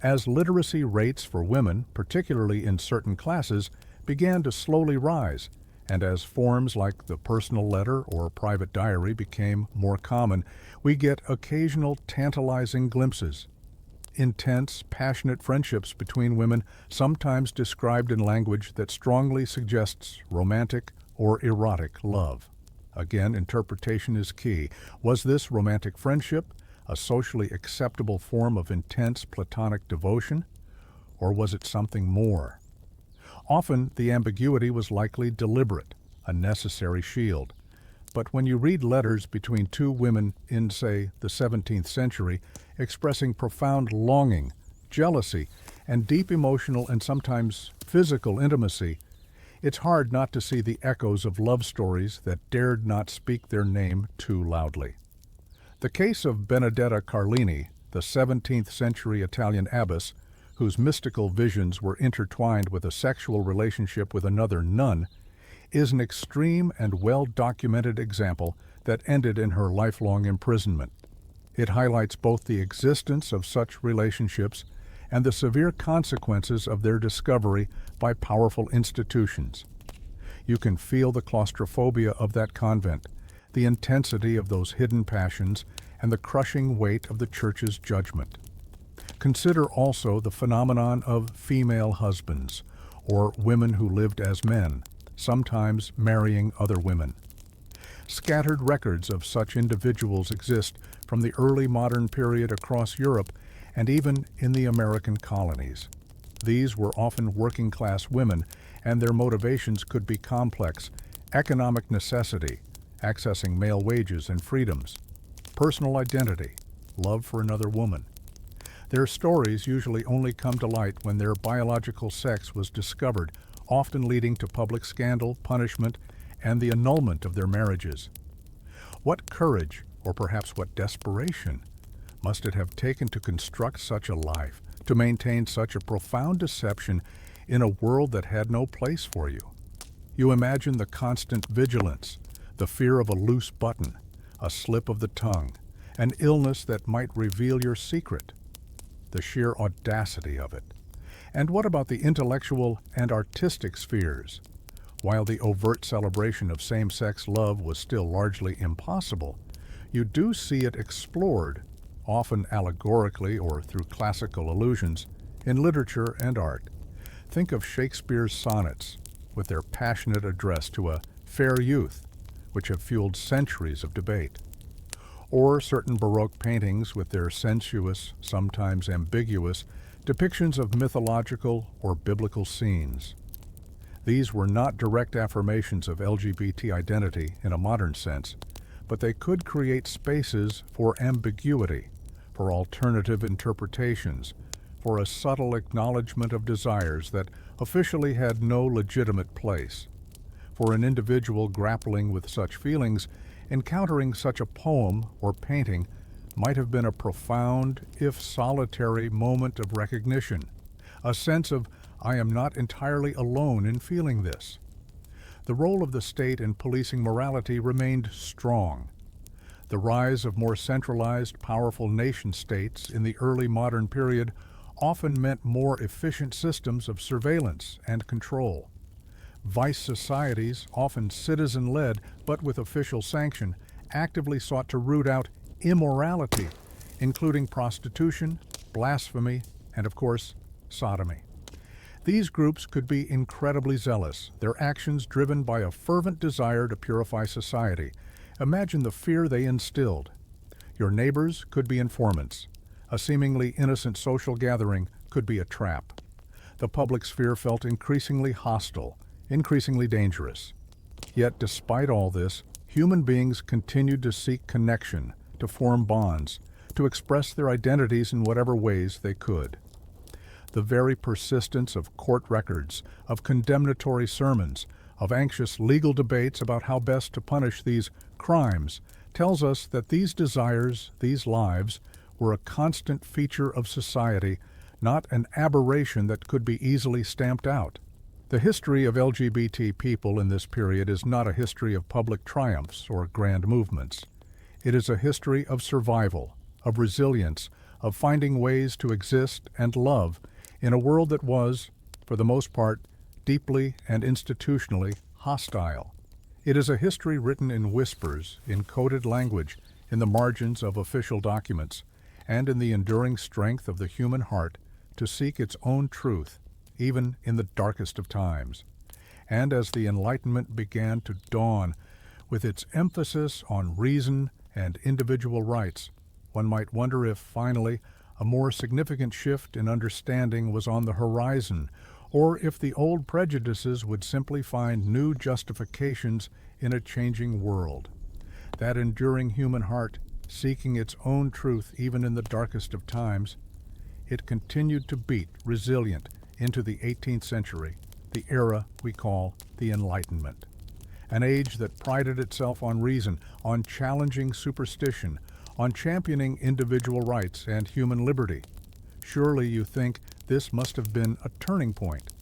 As literacy rates for women, particularly in certain classes, began to slowly rise, and as forms like the personal letter or private diary became more common, we get occasional tantalizing glimpses. Intense, passionate friendships between women, sometimes described in language that strongly suggests romantic or erotic love. Again, interpretation is key. Was this romantic friendship a socially acceptable form of intense platonic devotion, or was it something more? Often, the ambiguity was likely deliberate, a necessary shield. But when you read letters between two women in, say, the 17th century, expressing profound longing, jealousy, and deep emotional and sometimes physical intimacy, it's hard not to see the echoes of love stories that dared not speak their name too loudly. The case of Benedetta Carlini, the 17th century Italian abbess, whose mystical visions were intertwined with a sexual relationship with another nun, is an extreme and well-documented example that ended in her lifelong imprisonment. It highlights both the existence of such relationships and the severe consequences of their discovery by powerful institutions. You can feel the claustrophobia of that convent, the intensity of those hidden passions, and the crushing weight of the Church's judgment. Consider also the phenomenon of female husbands, or women who lived as men, sometimes marrying other women. Scattered records of such individuals exist from the early modern period across Europe and even in the American colonies. These were often working-class women, and their motivations could be complex: economic necessity, accessing male wages and freedoms, personal identity, love for another woman. Their stories usually only come to light when their biological sex was discovered, often leading to public scandal, punishment, and the annulment of their marriages. What courage, or perhaps what desperation, must it have taken to construct such a life, to maintain such a profound deception in a world that had no place for you? You imagine the constant vigilance, the fear of a loose button, a slip of the tongue, an illness that might reveal your secret, the sheer audacity of it. And what about the intellectual and artistic spheres? While the overt celebration of same-sex love was still largely impossible, you do see it explored, often allegorically or through classical allusions, in literature and art. Think of Shakespeare's sonnets, with their passionate address to a fair youth, which have fueled centuries of debate. Or certain Baroque paintings with their sensuous, sometimes ambiguous, depictions of mythological or biblical scenes. These were not direct affirmations of LGBT identity in a modern sense, but they could create spaces for ambiguity, for alternative interpretations, for a subtle acknowledgement of desires that officially had no legitimate place. For an individual grappling with such feelings, encountering such a poem or painting might have been a profound, if solitary, moment of recognition, a sense of, I am not entirely alone in feeling this. The role of the state in policing morality remained strong. The rise of more centralized, powerful nation-states in the early modern period often meant more efficient systems of surveillance and control. Vice societies, often citizen-led but with official sanction, actively sought to root out immorality, including prostitution, blasphemy, and of course, sodomy. These groups could be incredibly zealous, their actions driven by a fervent desire to purify society. Imagine the fear they instilled. Your neighbors could be informants. A seemingly innocent social gathering could be a trap. The public sphere felt increasingly hostile, increasingly dangerous. Yet despite all this, human beings continued to seek connection, to form bonds, to express their identities in whatever ways they could. The very persistence of court records, of condemnatory sermons, of anxious legal debates about how best to punish these crimes, tells us that these desires, these lives, were a constant feature of society, not an aberration that could be easily stamped out. The history of LGBT people in this period is not a history of public triumphs or grand movements. It is a history of survival, of resilience, of finding ways to exist and love in a world that was, for the most part, deeply and institutionally hostile. It is a history written in whispers, in coded language, in the margins of official documents, and in the enduring strength of the human heart to seek its own truth, even in the darkest of times. And as the Enlightenment began to dawn, with its emphasis on reason and individual rights, one might wonder if, finally, a more significant shift in understanding was on the horizon, or if the old prejudices would simply find new justifications in a changing world. That enduring human heart, seeking its own truth even in the darkest of times, it continued to beat resilient into the 18th century, the era we call the Enlightenment. An age that prided itself on reason, on challenging superstition, on championing individual rights and human liberty. Surely you think this must have been a turning point,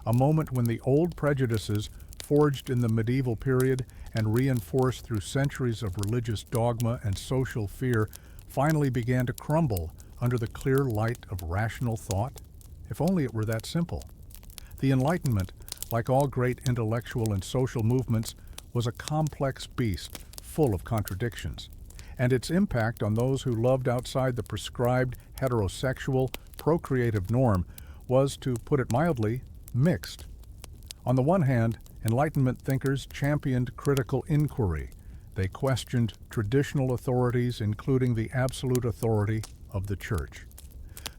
a moment when the old prejudices, forged in the medieval period and reinforced through centuries of religious dogma and social fear, finally began to crumble under the clear light of rational thought? If only it were that simple. The Enlightenment, like all great intellectual and social movements, was a complex beast full of contradictions, and its impact on those who loved outside the prescribed heterosexual, procreative norm was, to put it mildly, mixed. On the one hand, Enlightenment thinkers championed critical inquiry. They questioned traditional authorities, including the absolute authority of the Church.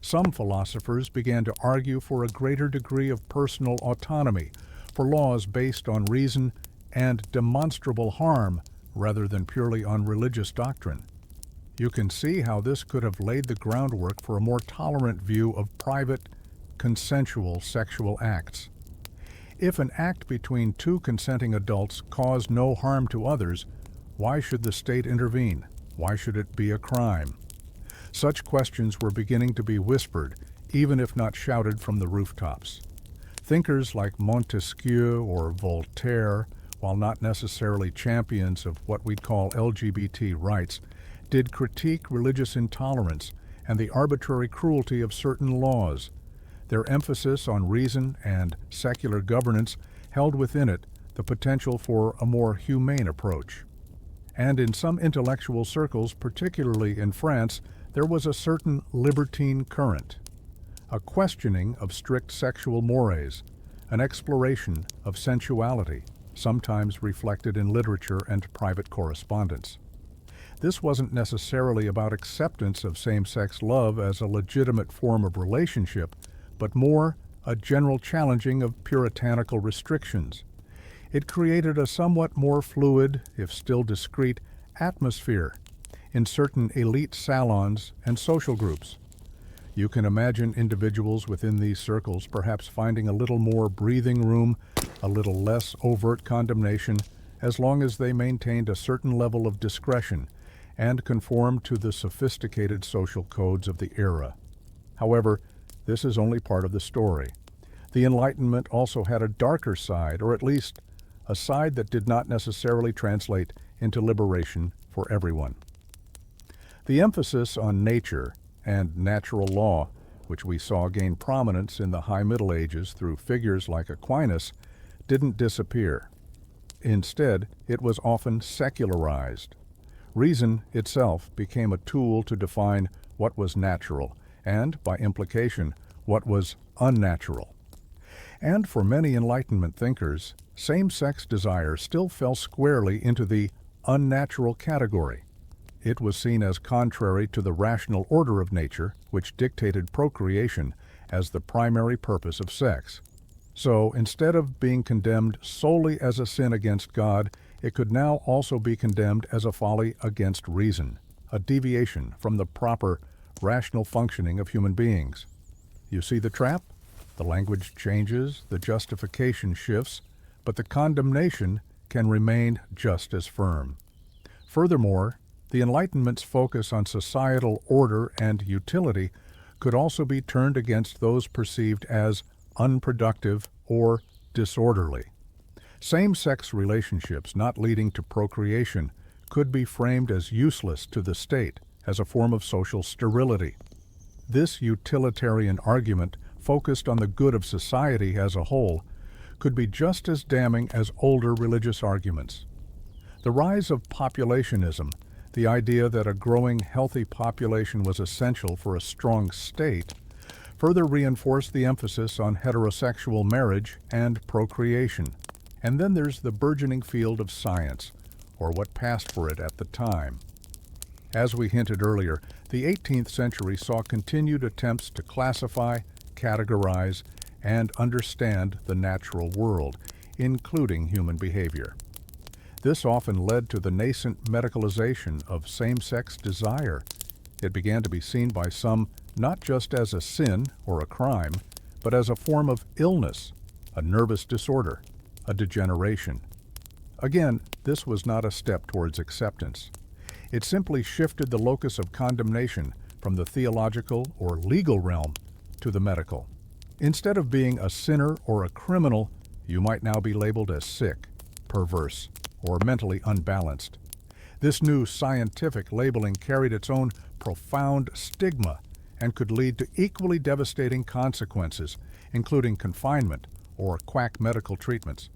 Some philosophers began to argue for a greater degree of personal autonomy, for laws based on reason and demonstrable harm rather than purely on religious doctrine. You can see how this could have laid the groundwork for a more tolerant view of private, consensual sexual acts. If an act between two consenting adults caused no harm to others, why should the state intervene? Why should it be a crime? Such questions were beginning to be whispered, even if not shouted from the rooftops. Thinkers like Montesquieu or Voltaire, while not necessarily champions of what we'd call LGBT rights, did critique religious intolerance and the arbitrary cruelty of certain laws. Their emphasis on reason and secular governance held within it the potential for a more humane approach. And in some intellectual circles, particularly in France, there was a certain libertine current, a questioning of strict sexual mores, an exploration of sensuality, sometimes reflected in literature and private correspondence. This wasn't necessarily about acceptance of same-sex love as a legitimate form of relationship, but more a general challenging of puritanical restrictions. It created a somewhat more fluid, if still discreet, atmosphere in certain elite salons and social groups. You can imagine individuals within these circles perhaps finding a little more breathing room, a little less overt condemnation, as long as they maintained a certain level of discretion and conformed to the sophisticated social codes of the era. However, this is only part of the story. The Enlightenment also had a darker side, or at least a side that did not necessarily translate into liberation for everyone. The emphasis on nature and natural law, which we saw gain prominence in the High Middle Ages through figures like Aquinas, didn't disappear. Instead, it was often secularized. Reason itself became a tool to define what was natural and, by implication, what was unnatural. And for many Enlightenment thinkers, same-sex desire still fell squarely into the unnatural category. It was seen as contrary to the rational order of nature, which dictated procreation as the primary purpose of sex. So, instead of being condemned solely as a sin against God, it could now also be condemned as a folly against reason, a deviation from the proper, rational functioning of human beings. You see the trap? The language changes, the justification shifts, but the condemnation can remain just as firm. Furthermore, the Enlightenment's focus on societal order and utility could also be turned against those perceived as unproductive or disorderly. Same-sex relationships not leading to procreation could be framed as useless to the state, as a form of social sterility. This utilitarian argument, focused on the good of society as a whole, could be just as damning as older religious arguments. The rise of populationism, the idea that a growing, healthy population was essential for a strong state, further reinforced the emphasis on heterosexual marriage and procreation. And then there's the burgeoning field of science, or what passed for it at the time. As we hinted earlier, the 18th century saw continued attempts to classify, categorize, and understand the natural world, including human behavior. This often led to the nascent medicalization of same-sex desire. It began to be seen by some not just as a sin or a crime, but as a form of illness, a nervous disorder, a degeneration. Again, this was not a step towards acceptance. It simply shifted the locus of condemnation from the theological or legal realm to the medical. Instead of being a sinner or a criminal, you might now be labeled as sick, perverse, or mentally unbalanced. This new scientific labeling carried its own profound stigma and could lead to equally devastating consequences, including confinement or quack medical treatments.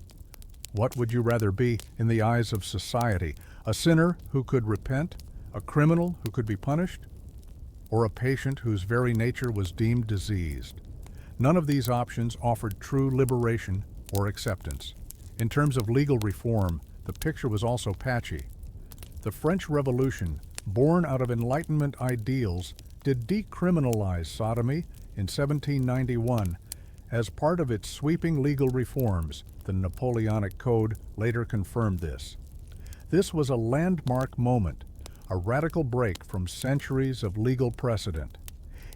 What would you rather be in the eyes of society? A sinner who could repent? A criminal who could be punished? Or a patient whose very nature was deemed diseased? None of these options offered true liberation or acceptance. In terms of legal reform, the picture was also patchy. The French Revolution, born out of Enlightenment ideals, did decriminalize sodomy in 1791. As part of its sweeping legal reforms, the Napoleonic Code later confirmed this. This was a landmark moment, a radical break from centuries of legal precedent.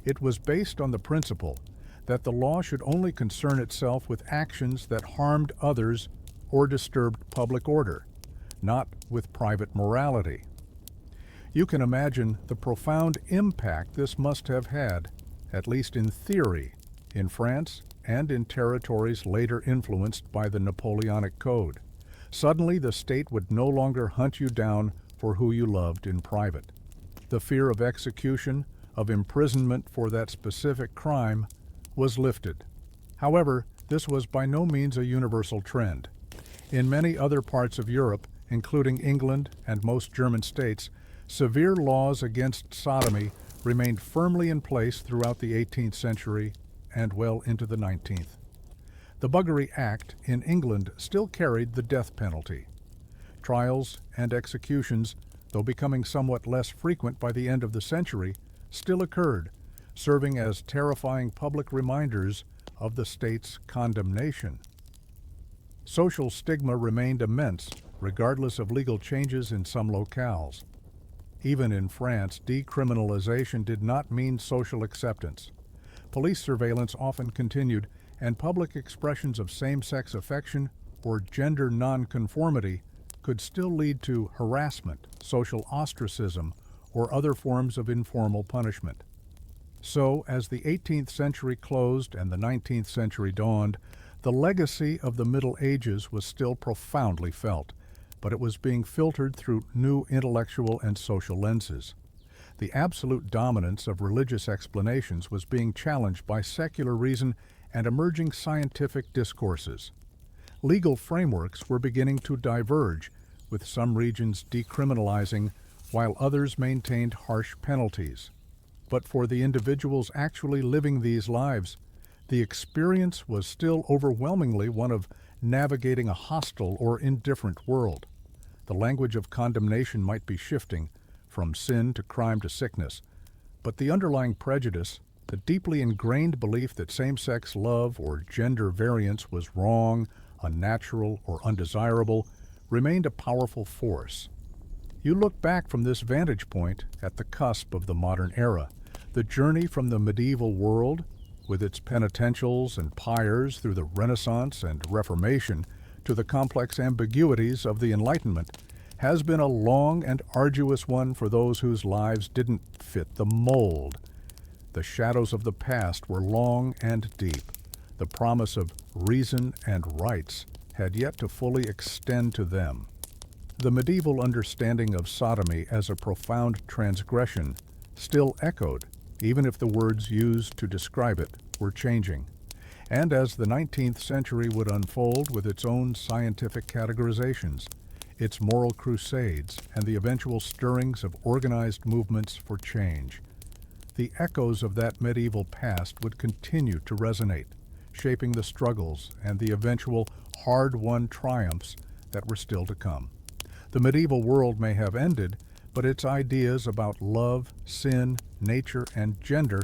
It was based on the principle that the law should only concern itself with actions that harmed others or disturbed public order, not with private morality. You can imagine the profound impact this must have had, at least in theory, in France and in territories later influenced by the Napoleonic Code. Suddenly, the state would no longer hunt you down for who you loved in private. The fear of execution, of imprisonment for that specific crime, was lifted. However, this was by no means a universal trend. In many other parts of Europe, including England and most German states, severe laws against sodomy remained firmly in place throughout the 18th century and well into the 19th. The Buggery Act in England still carried the death penalty. Trials and executions, though becoming somewhat less frequent by the end of the century, still occurred, serving as terrifying public reminders of the state's condemnation. Social stigma remained immense, regardless of legal changes in some locales. Even in France, decriminalization did not mean social acceptance. Police surveillance often continued, and public expressions of same-sex affection or gender nonconformity could still lead to harassment, social ostracism, or other forms of informal punishment. So, as the 18th century closed and the 19th century dawned, the legacy of the Middle Ages was still profoundly felt, but it was being filtered through new intellectual and social lenses. The absolute dominance of religious explanations was being challenged by secular reason and emerging scientific discourses. Legal frameworks were beginning to diverge, with some regions decriminalizing while others maintained harsh penalties. But for the individuals actually living these lives, the experience was still overwhelmingly one of navigating a hostile or indifferent world. The language of condemnation might be shifting, from sin to crime to sickness, but the underlying prejudice, the deeply ingrained belief that same-sex love or gender variance was wrong, unnatural, or undesirable, remained a powerful force. You look back from this vantage point at the cusp of the modern era, the journey from the medieval world, with its penitentials and pyres through the Renaissance and Reformation, to the complex ambiguities of the Enlightenment, has been a long and arduous one for those whose lives didn't fit the mold. The shadows of the past were long and deep. The promise of reason and rights had yet to fully extend to them. The medieval understanding of sodomy as a profound transgression still echoed, even if the words used to describe it were changing. And as the 19th century would unfold with its own scientific categorizations, its moral crusades, and the eventual stirrings of organized movements for change, the echoes of that medieval past would continue to resonate, shaping the struggles and the eventual hard-won triumphs that were still to come. The medieval world may have ended, but its ideas about love, sin, nature, and gender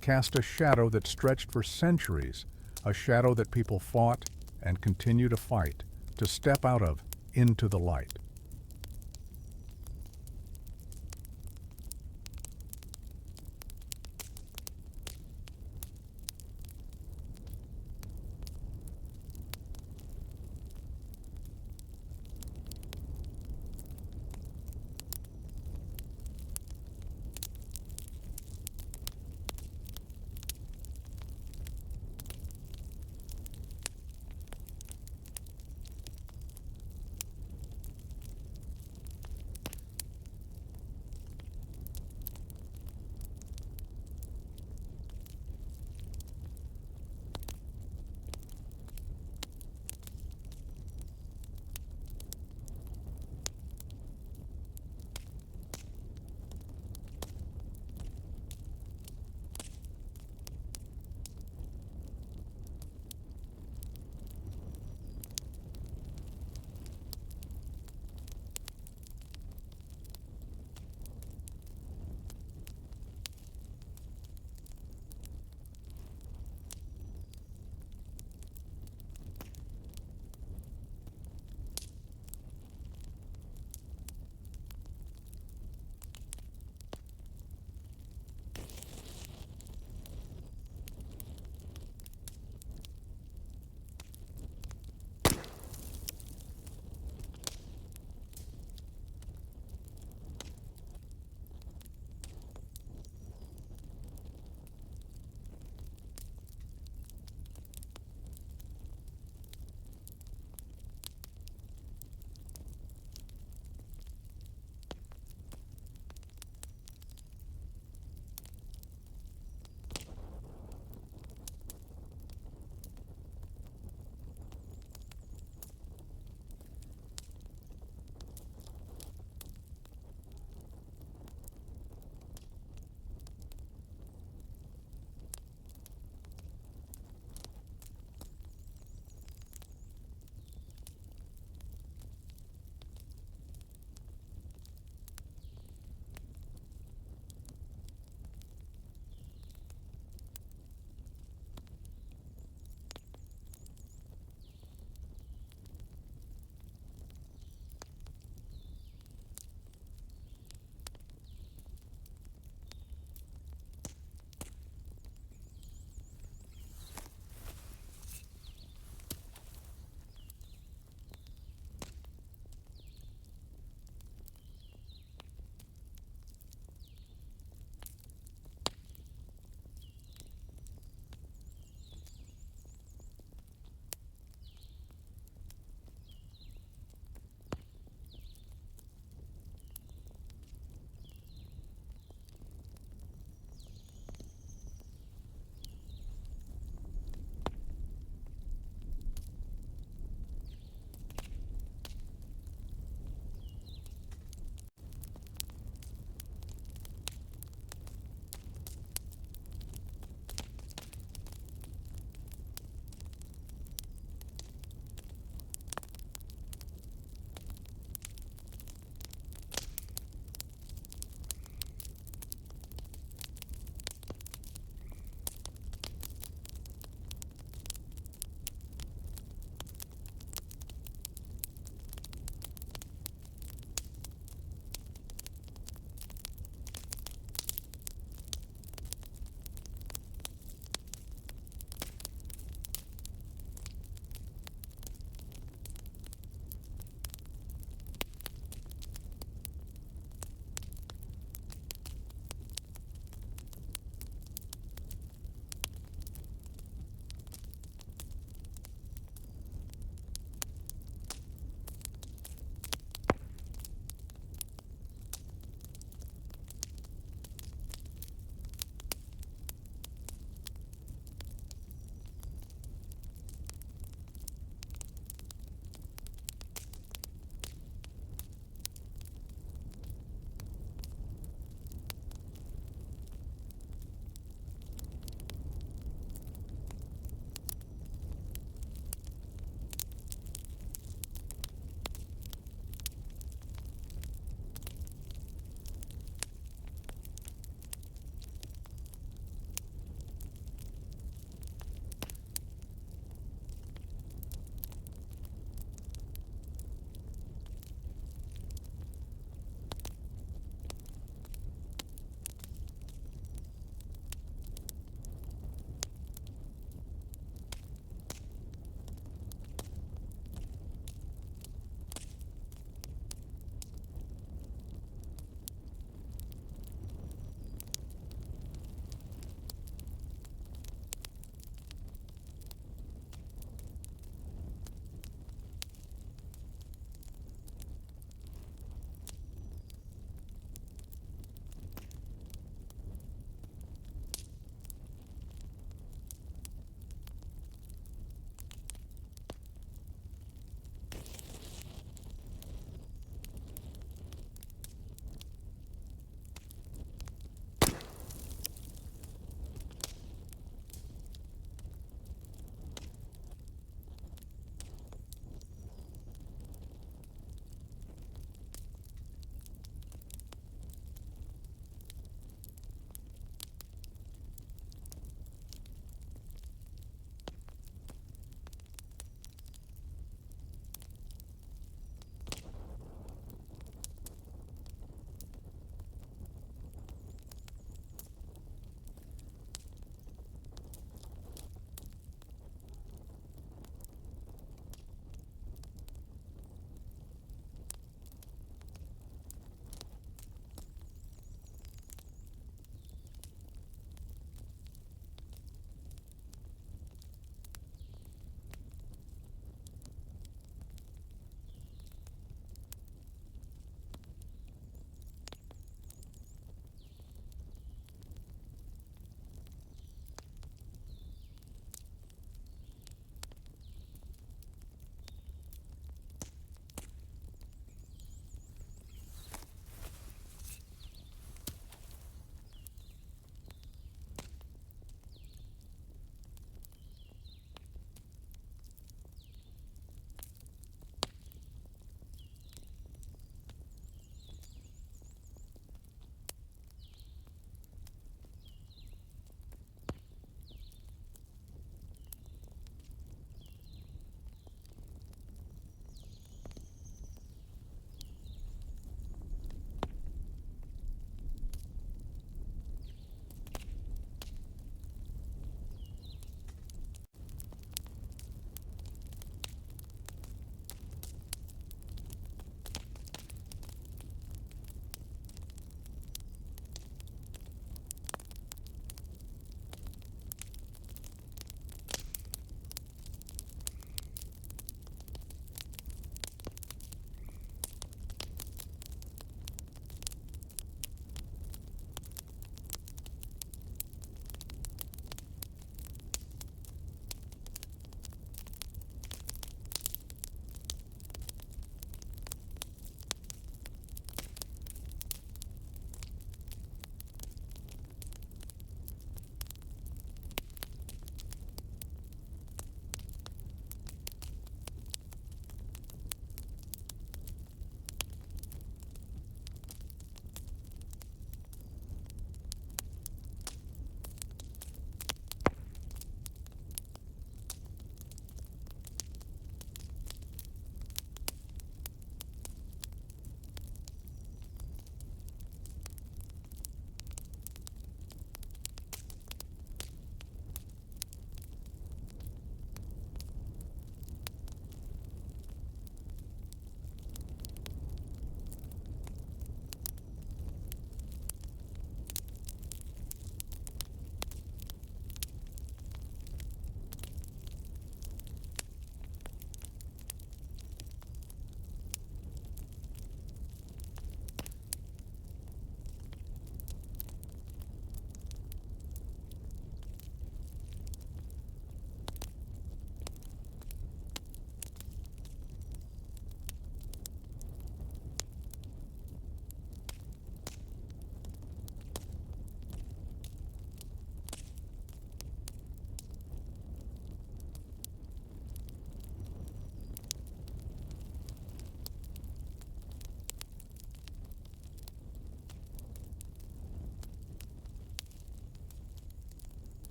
cast a shadow that stretched for centuries, a shadow that people fought and continue to fight to step out of into the light.